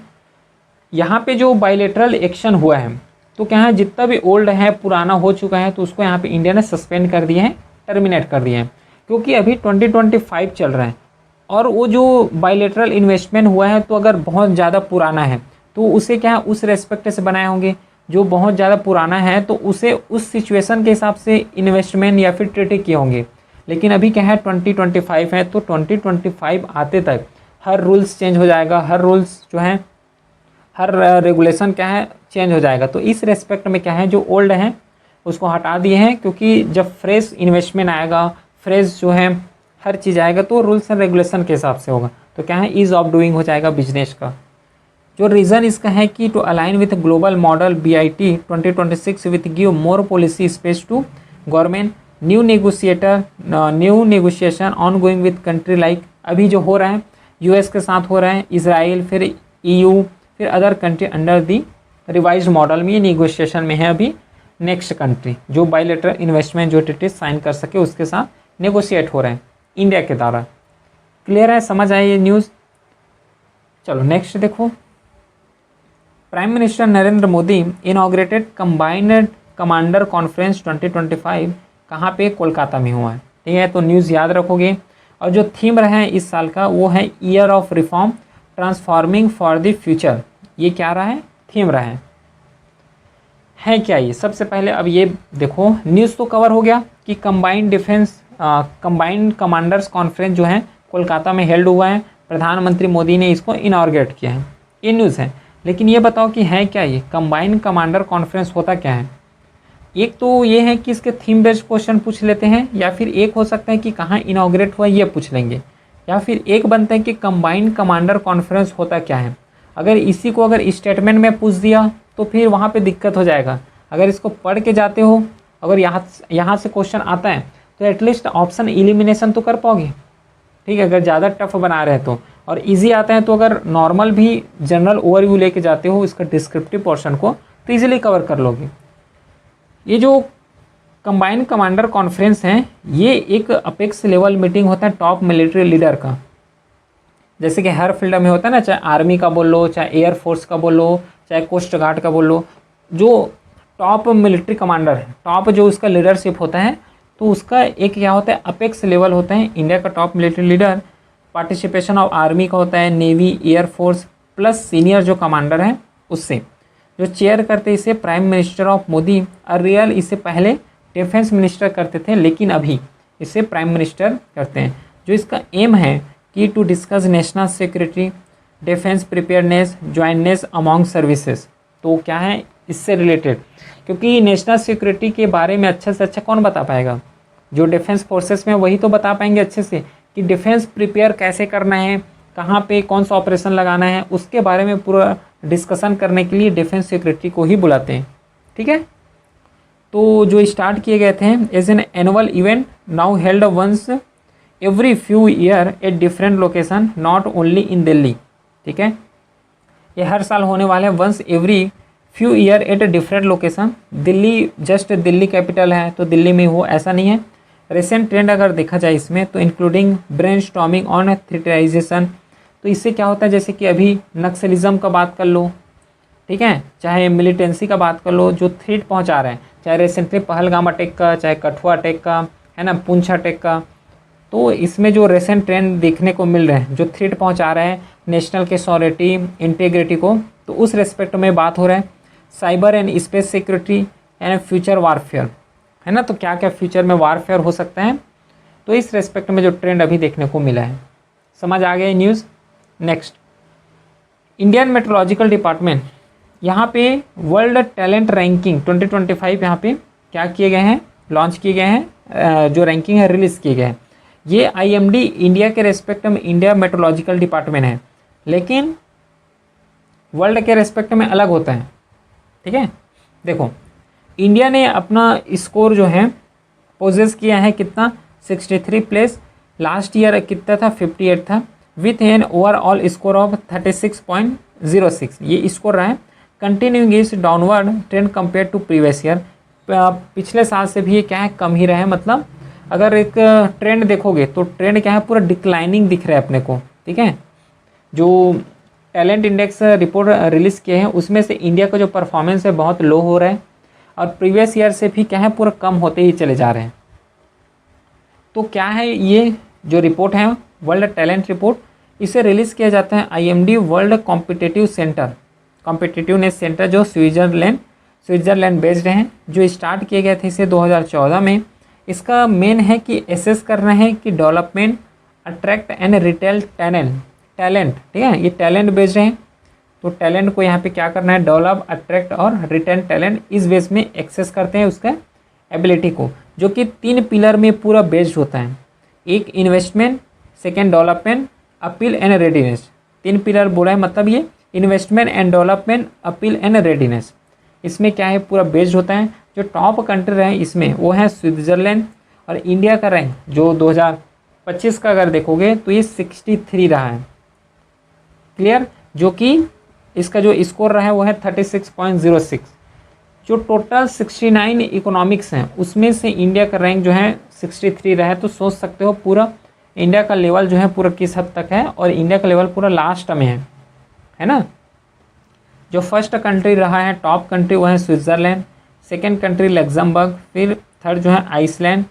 A: यहाँ पे जो बायलैटरल एक्शन हुआ है तो क्या है, जितना भी ओल्ड है, पुराना हो चुका है, तो उसको यहाँ पे इंडिया ने सस्पेंड कर दिए हैं, टर्मिनेट कर दिए हैं, क्योंकि अभी 2025 चल रहा है। और वो जो बायलैटरल इन्वेस्टमेंट हुआ है तो अगर बहुत ज़्यादा पुराना है तो उसे क्या है, उस रेस्पेक्ट से बनाए होंगे। जो बहुत ज़्यादा पुराना है तो उसे उस सिचुएशन के हिसाब से इन्वेस्टमेंट या फिर ट्रीटी किए होंगे। लेकिन अभी क्या है 2025 है, तो 2025 आते तक हर रूल्स चेंज हो जाएगा, हर रूल्स जो है, हर रेगुलेशन क्या है, चेंज हो जाएगा। तो इस रेस्पेक्ट में क्या है, जो ओल्ड है उसको हटा दिए हैं, क्योंकि जब फ्रेश इन्वेस्टमेंट आएगा, फ्रेश जो है हर चीज़ आएगा, तो रूल्स एंड रेगुलेशन के हिसाब से होगा। तो क्या है, ईज ऑफ डूइंग हो जाएगा बिजनेस का। जो रीज़न इसका है कि to align with global model BIT 2026 with give more policy space to government, new negotiation on going with country like, अभी जो हो रहा है US के साथ हो रहा है, इसराइल, फिर EU, फिर other country under the revised model में, ये नेगोशिएशन में है अभी। नेक्स्ट कंट्री जो बायलैटरल इन्वेस्टमेंट जो ट्रीटी साइन कर सके उसके साथ नेगोशिएट हो रहे हैं इंडिया के द्वारा। क्लियर है, समझ आए ये न्यूज़। चलो नेक्स्ट देखो, prime minister Narendra Modi inaugurated combined commander conference 2025 कहाँ पे, कोलकाता में हुआ है, ठीक है। तो न्यूज़ याद रखोगे। और जो थीम रहा है इस साल का वो है year of reform transforming for the future. ये क्या रहा है, थीम रहा है। है क्या ये। सबसे पहले अब ये देखो, न्यूज़ तो कवर हो गया कि कंबाइंड कमांडर्स कॉन्फ्रेंस जो है कोलकाता में हेल्ड हुआ है, प्रधानमंत्री मोदी ने इसको इनॉर्गेट किया है, ये न्यूज़ है। लेकिन ये बताओ कि है क्या ये कंबाइंड कमांडर कॉन्फ्रेंस, होता क्या है। एक तो ये है कि इसके थीम बेस्ड क्वेश्चन पूछ लेते हैं, या फिर एक हो सकता है कि कहाँ इनॉग्रेट हुआ ये पूछ लेंगे, या फिर एक बनता है कि कंबाइंड कमांडर कॉन्फ्रेंस होता क्या है। अगर इसी को अगर स्टेटमेंट में पूछ दिया तो फिर वहाँ पे दिक्कत हो जाएगा। अगर इसको पढ़ के जाते हो, अगर यहाँ से क्वेश्चन आता है तो एटलीस्ट ऑप्शन एलिमिनेशन तो कर पाओगे, ठीक है, अगर ज़्यादा टफ बना रहे तो। और इजी आता है तो अगर नॉर्मल भी जनरल ओवरव्यू लेके जाते हो इसका डिस्क्रिप्टिव पोर्शन को तो ईजिली कवर कर लोगे। ये जो कंबाइंड कमांडर कॉन्फ्रेंस हैं, ये एक अपेक्स लेवल मीटिंग होता है टॉप मिलिट्री लीडर का। जैसे कि हर फील्ड में होता है ना, चाहे आर्मी का बोल लो, चाहे एयरफोर्स का बोल लो, चाहे कोस्ट गार्ड का बोल लो, जो टॉप मिलिट्री कमांडर है, टॉप जो उसका लीडरशिप होता है, तो उसका एक क्या होता है अपेक्स लेवल होता है। इंडिया का top military leader, participation of army का होता है, नेवी, एयरफोर्स प्लस सीनियर जो कमांडर हैं उससे, जो चेयर करते इसे prime minister of Modi. Real इसे पहले डिफेंस मिनिस्टर करते थे, लेकिन अभी इसे प्राइम मिनिस्टर करते हैं। जो इसका एम है कि to discuss national security, defence preparedness, jointness among services. तो क्या है इससे रिलेटेड, क्योंकि नेशनल सिक्योरिटी के बारे में अच्छे से अच्छा कौन बता पाएगा, जो डिफेंस फोर्सेस में वही तो बता पाएंगे अच्छे से कि डिफेंस प्रिपेयर कैसे करना है, कहाँ पे कौन सा ऑपरेशन लगाना है, उसके बारे में पूरा डिस्कशन करने के लिए डिफेंस सिक्योरिटी को ही बुलाते हैं, ठीक है। तो जो स्टार्ट किए गए थे as an annual event now held once every few year at different location, not only in Delhi, ठीक है। ये हर साल होने वाले हैं, once every few year at different location. Delhi just Delhi capital है तो दिल्ली में हो ऐसा नहीं है। रिसेंट ट्रेंड अगर देखा जाए इसमें तो इंक्लूडिंग ब्रेनस्टॉर्मिंग ऑन थ्रेटराइजेशन। तो इससे क्या होता है, जैसे कि अभी नक्सलिज्म का बात कर लो, ठीक है, चाहे मिलिटेंसी का बात कर लो, जो थ्रेट पहुंचा रहे हैं, चाहे रिसेंटली पहलगाम अटैक का, चाहे कठुआ अटैक का, है ना, पुंछ अटैक का। तो इसमें जो रिसेंट ट्रेंड देखने को मिल रहे हैं, जो थ्रेट पहुंचा रहे हैं नेशनल के सॉवरेनिटी इंटीग्रिटी को, तो उस रेस्पेक्ट में बात हो रहा है। Cyber and space security and future warfare, है ना, तो क्या क्या फ्यूचर में वारफेयर हो सकता है, तो इस रेस्पेक्ट में जो ट्रेंड अभी देखने को मिला है। समझ आ गया news. Next, Indian meteorological department, यहाँ पे वर्ल्ड टैलेंट रैंकिंग 2025 यहाँ पे क्या किए गए हैं, लॉन्च किए गए हैं, जो रैंकिंग है रिलीज़ किए गए हैं। ये IMD इंडिया के रेस्पेक्ट में इंडिया मेट्रोलॉजिकल डिपार्टमेंट है, लेकिन वर्ल्ड के रेस्पेक्ट में अलग होता है, ठीक है। देखो, इंडिया ने अपना स्कोर जो है पोजेस किया है कितना, 63 प्लेस। लास्ट ईयर कितना था, 58 था, with an overall score of 36.06 ये स्कोर रहा है। कंटिन्यूइंग इस downward trend compare to previous year, पिछले साल से भी ये क्या है कम ही रहा है। मतलब अगर एक ट्रेंड देखोगे तो ट्रेंड क्या है पूरा डिक्लाइनिंग दिख रहा है अपने को, ठीक है। जो टैलेंट इंडेक्स रिपोर्ट रिलीज़ किए हैं उसमें से इंडिया का जो परफॉर्मेंस है बहुत लो हो रहा है, और प्रीवियस ईयर से भी क्या है पूरा कम होते ही चले जा रहे हैं। तो क्या है ये जो रिपोर्ट है वर्ल्ड टैलेंट रिपोर्ट, इसे रिलीज़ किया जाता है IMD world competitive centre, competitiveness centre जो स्विट्ज़रलैंड बेस्ड हैं, जो स्टार्ट किए गए थे इसे 2014 में। इसका मेन है कि एसेस करना है कि development, attract and retail talent, ठीक है, ये टैलेंट बेस्ड हैं। तो टैलेंट को यहाँ पे क्या करना है, डेवलप, अट्रैक्ट और रिटेन टैलेंट, इस बेस में एक्सेस करते हैं उसका एबिलिटी को, जो कि 3 पिलर में पूरा बेस्ड होता है। एक investment, second development, appeal and readiness. 3 pillar बोला है, मतलब ये investment and development, appeal and readiness, इसमें क्या है पूरा बेस्ड होता है। जो टॉप कंट्री रहे इसमें वो है स्विट्ज़रलैंड, और इंडिया का रैंक जो 2025 का अगर देखोगे तो ये 63 रहा है, क्लियर। जो कि इसका जो स्कोर रहा है वो है 36.06। जो टोटल 69 इकोनॉमिक्स हैं उसमें से इंडिया का रैंक जो है 63 रहा है। तो सोच सकते हो पूरा इंडिया का लेवल जो है पूरा किस हद तक है, और इंडिया का लेवल पूरा लास्ट में है ना। जो फर्स्ट कंट्री रहा है टॉप कंट्री वो है स्विट्ज़रलैंड, सेकेंड कंट्री लग्जमबर्ग, फिर थर्ड जो है आइसलैंड,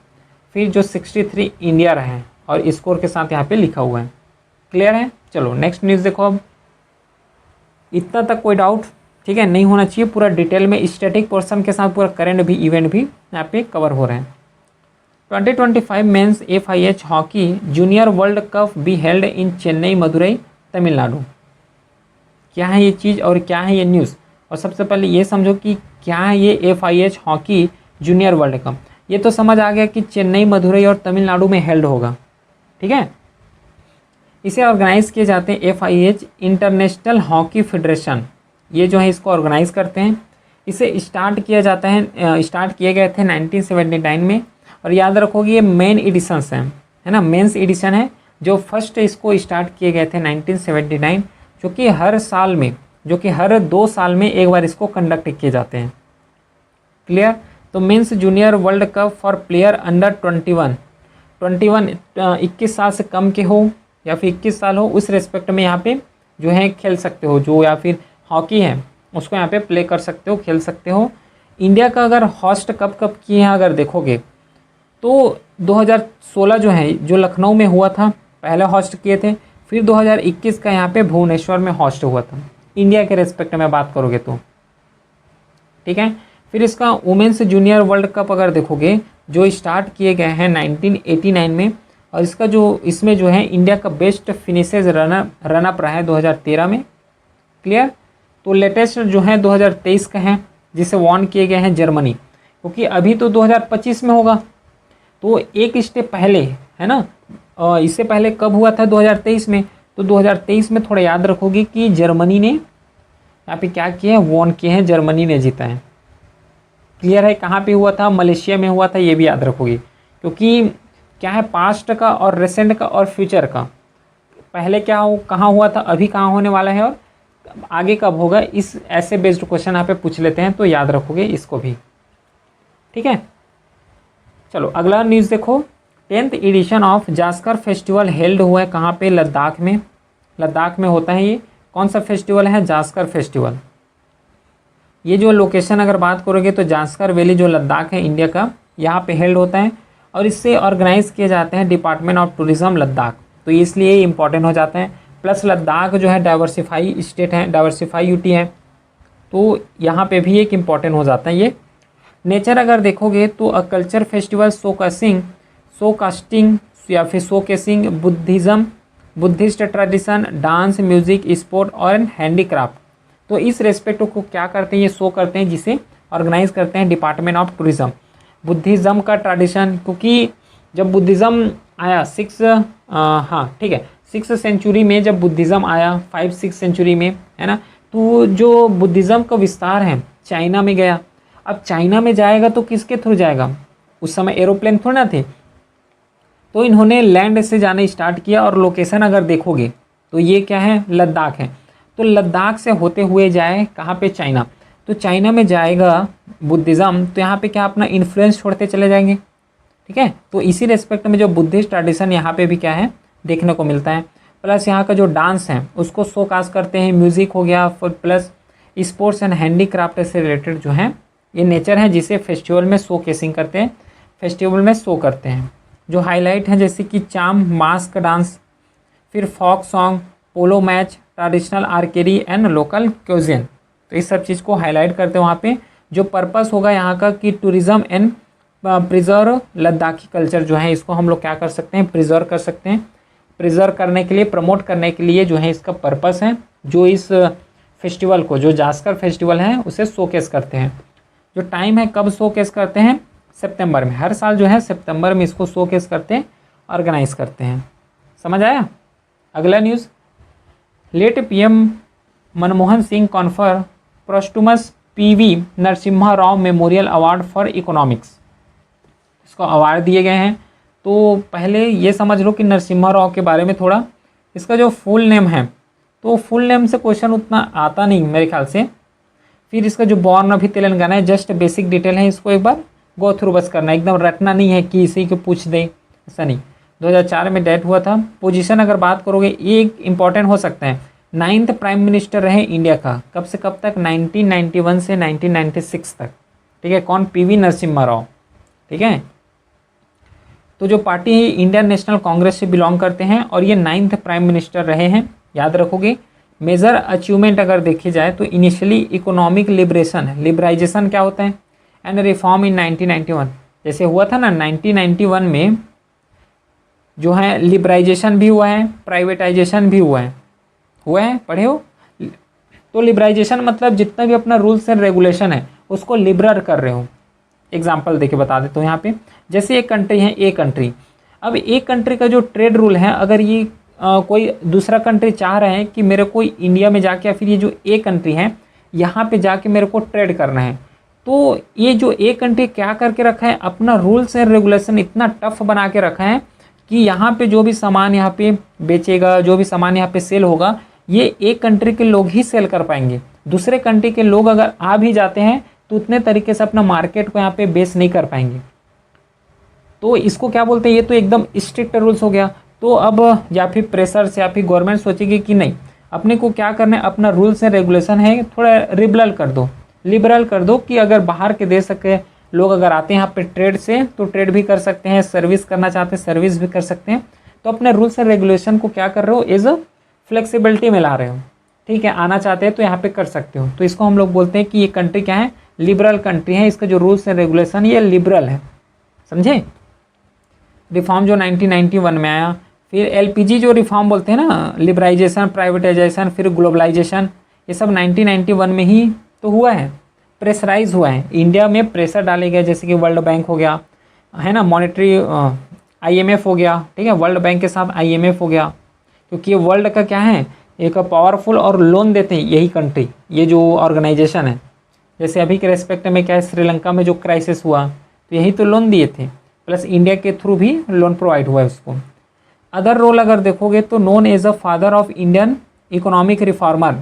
A: फिर जो 63 इंडिया रहा है, और स्कोर के साथ यहाँ पे लिखा हुआ है, क्लियर है। चलो नेक्स्ट न्यूज़ देखो। अब इतना तक कोई डाउट ठीक है, नहीं होना चाहिए। पूरा डिटेल में स्टैटिक पोर्शन के साथ पूरा करंट भी इवेंट भी यहाँ पे कवर हो रहे हैं। 2025 men's FIH hockey junior world cup be held in Chennai Madurai Tamil Nadu. क्या है ये चीज़ और क्या है ये न्यूज़? और सबसे पहले ये समझो कि क्या है ये FIH hockey junior world cup. ये तो समझ आ गया कि चेन्नई मदुरई और तमिलनाडु में हेल्ड होगा, ठीक है। इसे ऑर्गेनाइज किए जाते हैं FIH इंटरनेशनल हॉकी फेडरेशन, ये जो है इसको ऑर्गेनाइज करते हैं। इसे स्टार्ट किया जाता है, स्टार्ट किए गए थे 1979 में। और याद रखोगे ये मेन एडिशंस हैं, है ना, मेंस एडिशन है। जो फर्स्ट इसको स्टार्ट किए गए थे 1979, जो कि हर साल में, जो कि हर 2 साल में एक बार इसको कंडक्ट किए जाते हैं। क्लियर? तो mains junior world cup for player under 21 साल से कम के हो या फिर 21 साल हो, उस रेस्पेक्ट में यहाँ पे जो है खेल सकते हो, जो या फिर हॉकी है उसको यहाँ पे प्ले कर सकते हो, खेल सकते हो। इंडिया का अगर होस्ट कब किए हैं अगर देखोगे तो 2016 जो है जो लखनऊ में हुआ था, पहले होस्ट किए थे। फिर 2021 का यहाँ पे भुवनेश्वर में होस्ट हुआ था, इंडिया के रेस्पेक्ट में बात करोगे तो, ठीक है। फिर इसका वुमेंस जूनियर वर्ल्ड कप अगर देखोगे जो स्टार्ट किए गए हैं 1989 में, और इसका जो इसमें जो है इंडिया का बेस्ट फिनिशेज रनअप रहा है 2013 में। क्लियर? तो लेटेस्ट जो है 2023 का है, जिसे वॉन किए गए हैं जर्मनी, क्योंकि अभी तो 2025 में होगा, तो एक स्टेप पहले है ना। इससे पहले कब हुआ था? 2023 में। तो 2023 में थोड़ा याद रखोगे कि जर्मनी ने यहाँ पे क्या किया है, वॉन किए हैं, जर्मनी ने जीता है। क्लियर है? कहाँ पे हुआ था? मलेशिया में हुआ था, ये भी याद रखोगे, क्योंकि क्या है पास्ट का और रिसेंट का और फ्यूचर का, पहले क्या हो कहाँ हुआ था, अभी कहाँ होने वाला है और आगे कब होगा, इस ऐसे बेस्ड क्वेश्चन यहाँ पे पूछ लेते हैं, तो याद रखोगे इसको भी, ठीक है। चलो अगला न्यूज़ देखो। 10th edition of Zanskar festival held हुआ है कहाँ पे? लद्दाख में। लद्दाख में होता है ये। कौन सा फेस्टिवल है? जास्कर फेस्टिवल। ये जो लोकेशन अगर बात करोगे तो जास्कर वैली जो लद्दाख है इंडिया का, यहाँ पे हेल्ड होता है। और इससे ऑर्गेनाइज किए जाते हैं डिपार्टमेंट ऑफ टूरिज्म लद्दाख, तो इसलिए ये इंपॉर्टेंट हो जाता है। प्लस लद्दाख जो है डाइवर्सिफाई स्टेट है, डाइवर्सिफाई यूटी है, तो यहाँ पे भी एक इम्पॉर्टेंट हो जाता है ये। नेचर अगर देखोगे तो अ कल्चर फेस्टिवल शोकास्टिंग या फिर showcasing Buddhism, Buddhist tradition, dance, music, sport और हैंडीक्राफ्ट। तो इस रेस्पेक्ट को क्या करते हैं, ये शो करते हैं, जिसे ऑर्गेनाइज करते हैं डिपार्टमेंट ऑफ टूरिज्म। बुद्धिज़्म का ट्रेडिशन, क्योंकि जब बुद्धिज़्म आया 6 सेंचुरी में जब बुद्धिज़्म आया 5-6 सेंचुरी में, है ना, तो जो बुद्धिज़्म का विस्तार है चाइना में गया। अब चाइना में जाएगा तो किसके थ्रू जाएगा? उस समय एरोप्लेन थोड़ा ना थे, तो इन्होंने लैंड से जाना स्टार्ट किया। और लोकेशन अगर देखोगे तो ये क्या है? लद्दाख है। तो लद्दाख से होते हुए जाए कहाँ पे? चाइना। तो चाइना में जाएगा बुद्धिज़्म, तो यहाँ पे क्या अपना इन्फ्लुएंस छोड़ते चले जाएंगे, ठीक है। तो इसी रेस्पेक्ट में जो बुद्धिस्ट ट्रेडिशन यहाँ पे भी क्या है देखने को मिलता है। प्लस यहाँ का जो डांस है उसको शोकास करते हैं, म्यूज़िक हो गया, प्लस स्पोर्ट्स एंड हैंडीक्राफ्ट से रिलेटेड जो है ये नेचर है, जिसे फेस्टिवल में शो केसिंग करते हैं, फेस्टिवल में शो करते हैं। जो हाईलाइट है जैसे कि चाम, मास्क डांस, फिर folk song, polo match, traditional archery and local cuisine, तो इस सब चीज़ को हाईलाइट करते हैं वहाँ पे। जो पर्पस होगा यहाँ का कि tourism and preserve Ladakhi culture जो है, इसको हम लोग क्या कर सकते हैं? प्रिजर्व कर सकते हैं। प्रिजर्व करने के लिए, प्रमोट करने के लिए जो है इसका पर्पस है, जो इस फेस्टिवल को, जो जास्कर फेस्टिवल है उसे शोकेस करते हैं। जो टाइम है कब शोकेस करते हैं? सितंबर में। हर साल जो है सितंबर में इसको शोकेस करते हैं, ऑर्गेनाइज करते हैं। समझ आया? अगला news. Late PM Manmohan Singh confer posthumous PV Narasimha Rao memorial award for economics, इसको अवार्ड दिए गए हैं। तो पहले ये समझ लो कि नरसिम्हा राव के बारे में थोड़ा, इसका जो फुल नेम है, तो फुल नेम से क्वेश्चन उतना आता नहीं मेरे ख्याल से। फिर इसका जो बॉर्न अभी तेलंगाना है, जस्ट बेसिक डिटेल है, इसको एक बार गो थ्रू बस करना, एकदम रटना नहीं है कि इसी को पूछ दे, ऐसा नहीं। 2004 में डेथ हुआ था। पोजीशन अगर बात करोगे एक इम्पॉर्टेंट हो सकता है, 9th प्राइम मिनिस्टर रहे इंडिया का, कब से कब तक? 1991 से 1996 तक, ठीक है। कौन? PV नरसिम्हा राव, ठीक है। तो जो पार्टी है इंडियन नेशनल कांग्रेस से बिलोंग करते हैं, और ये 9th प्राइम मिनिस्टर रहे हैं, याद रखोगे। मेजर अचीवमेंट अगर देखी जाए तो इनिशियली इकोनॉमिक लिबरेशन है, लिबराइजेशन क्या होता है, एंड रिफॉर्म इन 1991, जैसे हुआ था ना 1991 में जो है लिबराइजेशन भी हुआ है, प्राइवेटाइजेशन भी हुआ है पढ़े हो। तो लिबराइजेशन मतलब जितना भी अपना रूल्स एंड रेगुलेशन है उसको लिबरल कर रहे हो। एग्जाम्पल देके बता देते हो यहाँ पे, जैसे एक कंट्री है ए कंट्री, अब एक कंट्री का जो ट्रेड रूल है, अगर ये कोई दूसरा कंट्री चाह रहे हैं कि मेरे को इंडिया में जाके या फिर ये जो ए कंट्री है यहाँ पे जाके मेरे को ट्रेड करना है, तो ये जो ए कंट्री क्या करके रखा है, अपना रूल्स एंड रेगुलेशन इतना टफ बना के रखा है कि यहाँ पे जो भी सामान यहाँ पे बेचेगा, जो भी सामान यहाँ पे सेल होगा, ये एक कंट्री के लोग ही सेल कर पाएंगे। दूसरे कंट्री के लोग अगर आ भी जाते हैं तो उतने तरीके से अपना मार्केट को यहाँ पे बेस नहीं कर पाएंगे। तो इसको क्या बोलते हैं, ये तो एकदम स्ट्रिक्ट रूल्स हो गया। तो अब या फिर प्रेशर से या फिर गवर्नमेंट सोचेगी कि नहीं, अपने को क्या करना है, अपना रूल्स एंड रेगुलेशन है थोड़ा लिबरल कर दो कि अगर बाहर के देश के लोग अगर आते हैं यहाँ पे ट्रेड से तो ट्रेड भी कर सकते हैं, सर्विस करना चाहते हैं सर्विस भी कर सकते हैं। तो अपने रूल्स एंड रेगुलेशन को क्या कर रहे हो, एज अ फ्लेक्सिबिलिटी में ला रहे हो। ठीक है, आना चाहते हैं तो यहाँ पे कर सकते हो। तो इसको हम लोग बोलते हैं कि ये कंट्री क्या है, लिबरल कंट्री है, इसका जो रूल्स एंड रेगुलेशन ये लिबरल है, समझे। रिफॉर्म जो 1991 में आया, फिर एलपीजी जो रिफॉर्म बोलते हैं ना, लिबराइजेशन, प्राइवेटाइजेशन, फिर ग्लोबलाइजेशन, ये सब 1991 में ही तो हुआ है, प्रेशराइज हुआ है। इंडिया में प्रेशर डाले गए, जैसे कि वर्ल्ड बैंक हो गया है ना, मॉनेटरी आईएमएफ हो गया, ठीक है, वर्ल्ड बैंक के साथ आईएमएफ हो गया, क्योंकि ये वर्ल्ड का क्या है, एक पावरफुल और लोन देते हैं यही कंट्री, ये जो ऑर्गेनाइजेशन है। जैसे अभी के रेस्पेक्ट में क्या है, श्रीलंका में जो क्राइसिस हुआ तो यही तो लोन दिए थे, प्लस इंडिया के थ्रू भी लोन प्रोवाइड हुआ है उसको। अदर रोल अगर देखोगे तो known as a father of Indian economic reformer,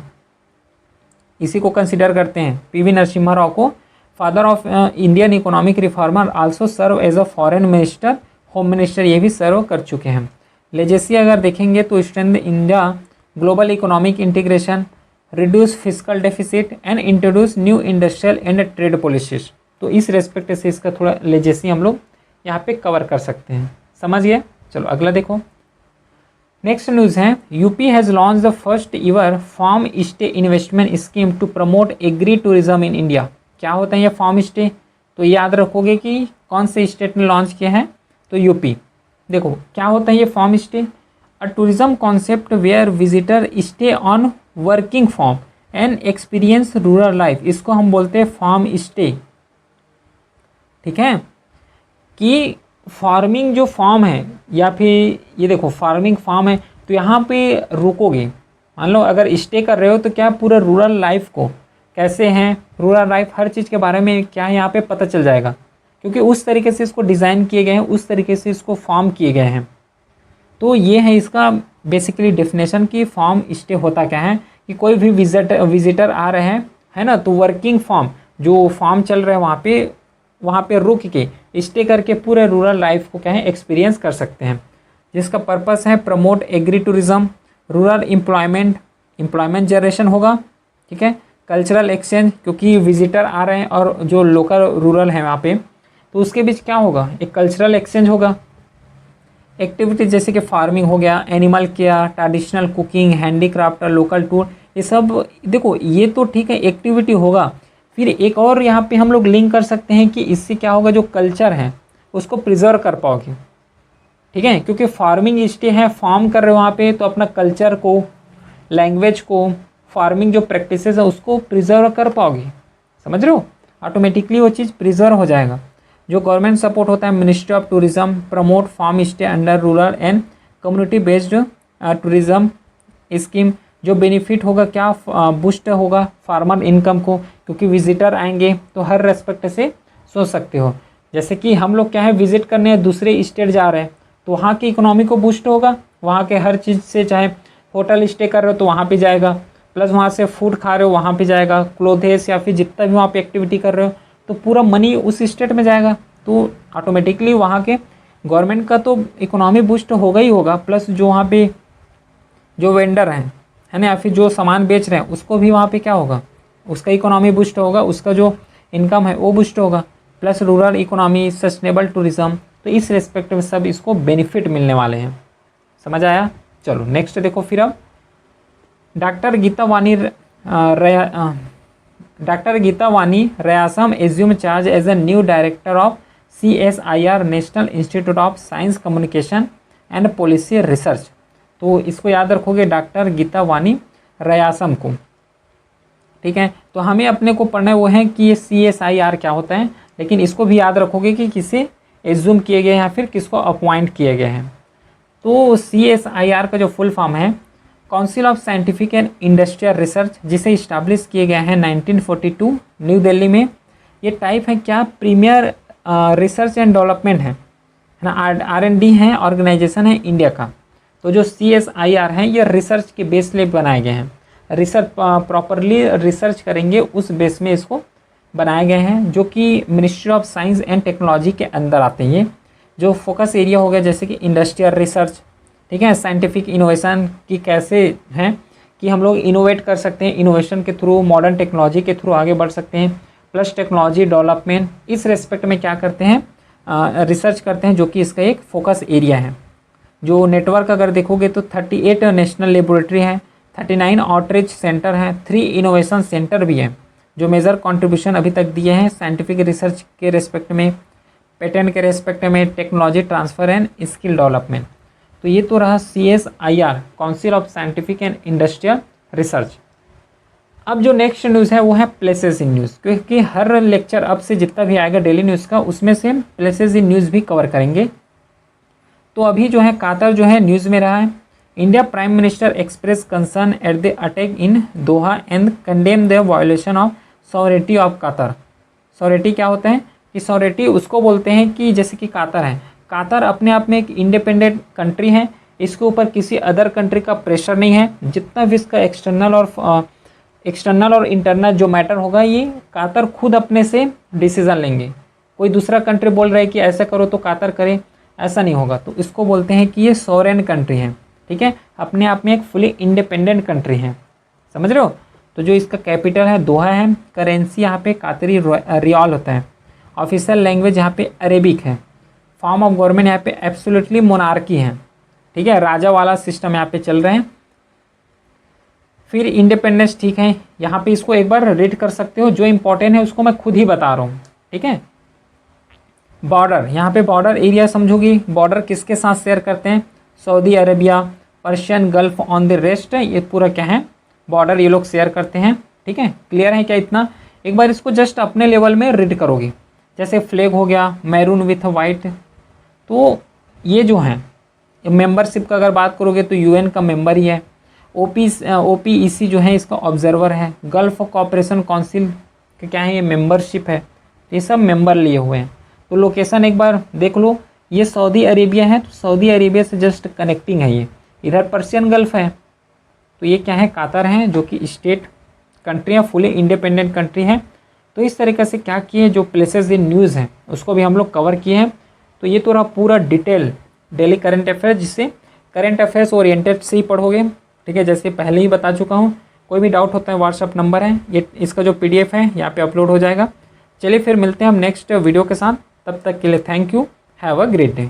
A: इसी को कंसिडर करते हैं, पीवी नरसिम्हा राव को father of Indian economic reformer, also serve as a foreign minister, home minister ये भी सर्व कर चुके हैं। लेजेसी अगर देखेंगे तो strength India global economic integration, reduce physical deficit and introduce new industrial and trade policies. तो इस रेस्पेक्ट से इसका थोड़ा लेजेसी हम लोग यहाँ पे कवर कर सकते हैं, समझिए। चलो अगला देखो, नेक्स्ट न्यूज़ है, UP has launch the first ever farm stay investment scheme to promote agri tourism in India. क्या होता है ये फार्म स्टे, तो याद रखोगे कि कौन से स्टेट ने लॉन्च किया है, तो यूपी। देखो क्या होता है ये farm stay, a tourism concept where visitor stay on working farm and experience rural life, इसको हम बोलते हैं फार्म स्टे। ठीक है, कि फार्मिंग जो फार्म है या फिर ये देखो फार्मिंग फार्म है तो यहाँ पे रुकोगे, मान लो अगर स्टे कर रहे हो तो क्या पूरा रूरल लाइफ को कैसे हैं, रूरल लाइफ हर चीज़ के बारे में क्या है यहाँ पे पता चल जाएगा, क्योंकि उस तरीके से इसको डिज़ाइन किए गए हैं, उस तरीके से इसको फार्म किए गए हैं। तो ये है इसका बेसिकली डेफिनेशन कि फार्म स्टे होता क्या है, कि कोई भी विजिटर आ रहे हैं है ना, तो वर्किंग फार्म जो फार्म चल रहा है वहाँ पे रुक के स्टे करके पूरे रूरल लाइफ को क्या है एक्सपीरियंस कर सकते हैं, जिसका पर्पस है promote agri tourism, rural employment generation होगा। ठीक है, कल्चरल एक्सचेंज, क्योंकि विजिटर आ रहे हैं और जो लोकल रूरल है वहाँ पे, तो उसके बीच क्या होगा, एक कल्चरल एक्सचेंज होगा। एक्टिविटीज जैसे कि फार्मिंग हो गया, animal care, traditional cooking, handicraft, local tour, ये सब देखो ये तो ठीक है एक्टिविटी होगा। फिर एक और यहाँ पे हम लोग लिंक कर सकते हैं कि इससे क्या होगा, जो कल्चर है उसको प्रिजर्व कर पाओगे। ठीक है, क्योंकि फार्मिंग स्टे है, फार्म कर रहे हो वहाँ पे, तो अपना कल्चर को, लैंग्वेज को, फार्मिंग जो प्रैक्टिसेस है उसको प्रिजर्व कर पाओगे, समझ रहे हो, ऑटोमेटिकली वो चीज़ प्रिजर्व हो जाएगा। जो गवर्नमेंट सपोर्ट होता है, ministry of tourism promote farm stay under rural and community based tourism scheme, जो बेनिफिट होगा क्या, बूस्ट होगा फार्मर इनकम को, क्योंकि विजिटर आएंगे तो हर रेस्पेक्ट से सोच सकते हो, जैसे कि हम लोग क्या है विजिट करने दूसरे स्टेट जा रहे हैं तो वहाँ की इकोनॉमी को बूस्ट होगा, वहाँ के हर चीज़ से, चाहे होटल स्टे कर रहे हो तो वहाँ पे जाएगा, प्लस वहाँ से फूड खा रहे हो वहाँ पे जाएगा, क्लोथेस या फिर जितना भी वहाँ पे एक्टिविटी कर रहे हो तो पूरा मनी उस स्टेट में जाएगा, तो ऑटोमेटिकली वहाँ के गवर्नमेंट का तो इकोनॉमी बूस्ट होगा ही होगा, प्लस जो वहाँ पे जो वेंडर हैं है ना, या फिर जो सामान बेच रहे हैं उसको भी वहाँ पे क्या होगा, उसका इकोनॉमी बूस्ट होगा, उसका जो इनकम है वो बूस्ट होगा, plus rural economy, sustainable tourism, तो इस रेस्पेक्ट में सब इसको बेनिफिट मिलने वाले हैं, समझ आया। चलो नेक्स्ट देखो फिर अब doctor Geeta Vani Rayasam assume charge as a new director of CSIR national institute of science communication and policy research. तो इसको याद रखोगे, डॉक्टर गीता वानी रयासम को। ठीक है, तो हमें अपने को पढ़ना है वो है कि ये CSIR क्या होता है, लेकिन इसको भी याद रखोगे कि किसे एज्यूम किए गए हैं या फिर किसको अपॉइंट किए गए हैं। तो CSIR का जो फुल फॉर्म है council of scientific and industrial research, जिसे इस्टेब्लिश किए गए हैं 1942 न्यू दिल्ली में। ये टाइप है क्या, प्रीमियर रिसर्च एंड डेवलपमेंट है ना, R&D है, ऑर्गेनाइजेशन है इंडिया का। तो जो CSIR है ये रिसर्च के बेस ले बनाए गए हैं, रिसर्च प्रॉपरली रिसर्च करेंगे उस बेस में इसको बनाए गए हैं, जो कि ministry of science and technology के अंदर आते हैं। ये जो फोकस एरिया हो गया जैसे कि इंडस्ट्रियल रिसर्च, ठीक है, साइंटिफिक इनोवेशन की कैसे हैं कि हम लोग इनोवेट कर सकते हैं, इनोवेशन के थ्रू मॉडर्न टेक्नोलॉजी के थ्रू आगे बढ़ सकते हैं, प्लस टेक्नोलॉजी डेवलपमेंट, इस रेस्पेक्ट में क्या करते हैं, रिसर्च करते हैं, जो कि इसका एक फोकस एरिया है। जो नेटवर्क अगर देखोगे तो 38 नेशनल लेबोरेटरी है, 39 आउटरीच सेंटर हैं, 3 इनोवेशन सेंटर भी हैं, जो मेजर कंट्रीब्यूशन अभी तक दिए हैं साइंटिफिक रिसर्च के रेस्पेक्ट में, पेटेंट के रेस्पेक्ट में, technology transfer and skill development. तो ये तो रहा CSIR council of scientific and industrial research. अब जो नेक्स्ट न्यूज़ है वो है प्लेसेस इन न्यूज़, क्योंकि हर लेक्चर अब से जितना भी आएगा डेली न्यूज़ का उसमें से प्लेसेस इन न्यूज़ भी कवर करेंगे। तो अभी जो है कातर जो है न्यूज़ में रहा है। India prime minister express concern at the attack in Doha and condemn the violation of sovereignty of Qatar. Sovereignty क्या होता है कि सॉवरेटी उसको बोलते हैं कि जैसे कि कातर है, कातर अपने आप में एक इंडिपेंडेंट कंट्री है, इसके ऊपर किसी अदर कंट्री का प्रेशर नहीं है। जितना भी इसका एक्सटर्नल और इंटरनल जो मैटर होगा ये कातर खुद अपने से डिसीज़न लेंगे। कोई दूसरा कंट्री बोल रहा है कि ऐसा करो तो कातर करे, ऐसा नहीं होगा। तो इसको बोलते हैं कि ये सॉवरेन कंट्री है, ठीक है, अपने आप में एक फुली इंडिपेंडेंट कंट्री है, समझ रहे हो। तो जो इसका कैपिटल है दोहा है, करेंसी यहाँ पे कातरी रियाल होता है, ऑफिशियल लैंग्वेज यहाँ पे अरेबिक है, फॉर्म ऑफ गवर्नमेंट यहाँ पे एब्सोल्युटली मोनार्की है, ठीक है, राजा वाला सिस्टम यहाँ पे चल रहे हैं। फिर इंडिपेंडेंस, ठीक है, यहाँ पे इसको एक बार रीड कर सकते हो, जो इंपॉर्टेंट है उसको मैं खुद ही बता रहा हूँ, ठीक है। बॉर्डर, यहाँ पे बॉर्डर एरिया समझोगी, बॉर्डर किसके साथ शेयर करते हैं, Saudi Arabia, Persian gulf on the rest, ये पूरा क्या है बॉर्डर ये लोग शेयर करते हैं, ठीक है। क्लियर है क्या इतना? एक बार इसको जस्ट अपने लेवल में रीड करोगे। जैसे फ्लैग हो गया मैरून विथ वाइट, तो ये जो है मेंबरशिप का अगर बात करोगे तो UN का मेंबर ही है। OPEC जो है इसका ऑब्जर्वर है। गल्फ कोऑपरेशन काउंसिल के क्या है, ये मेंबरशिप है। तो ये सब मेंबर लिए हुए हैं। तो लोकेशन एक बार देख लो, ये सऊदी अरेबिया है, तो सऊदी अरेबिया से जस्ट कनेक्टिंग है ये। इधर पर्शियन गल्फ है, तो ये क्या है कातर है, जो कि स्टेट कंट्री है, फुली इंडिपेंडेंट कंट्री है। तो इस तरीके से क्या किए, जो प्लेसेस इन न्यूज़ हैं उसको भी हम लोग कवर किए हैं। तो ये तो रहा पूरा डिटेल डेली करंट अफेयर्स, जिससे करंट अफेयर्स ओरिएंटेड से ही पढ़ोगे, ठीक है, जैसे पहले ही बता चुका हूँ। कोई भी डाउट होता है व्हाट्सअप नंबर है, ये इसका जो PDF है यहाँ पे अपलोड हो जाएगा। चलिए फिर मिलते हैं हम नेक्स्ट वीडियो के साथ, तब तक के लिए thank you, have a great day.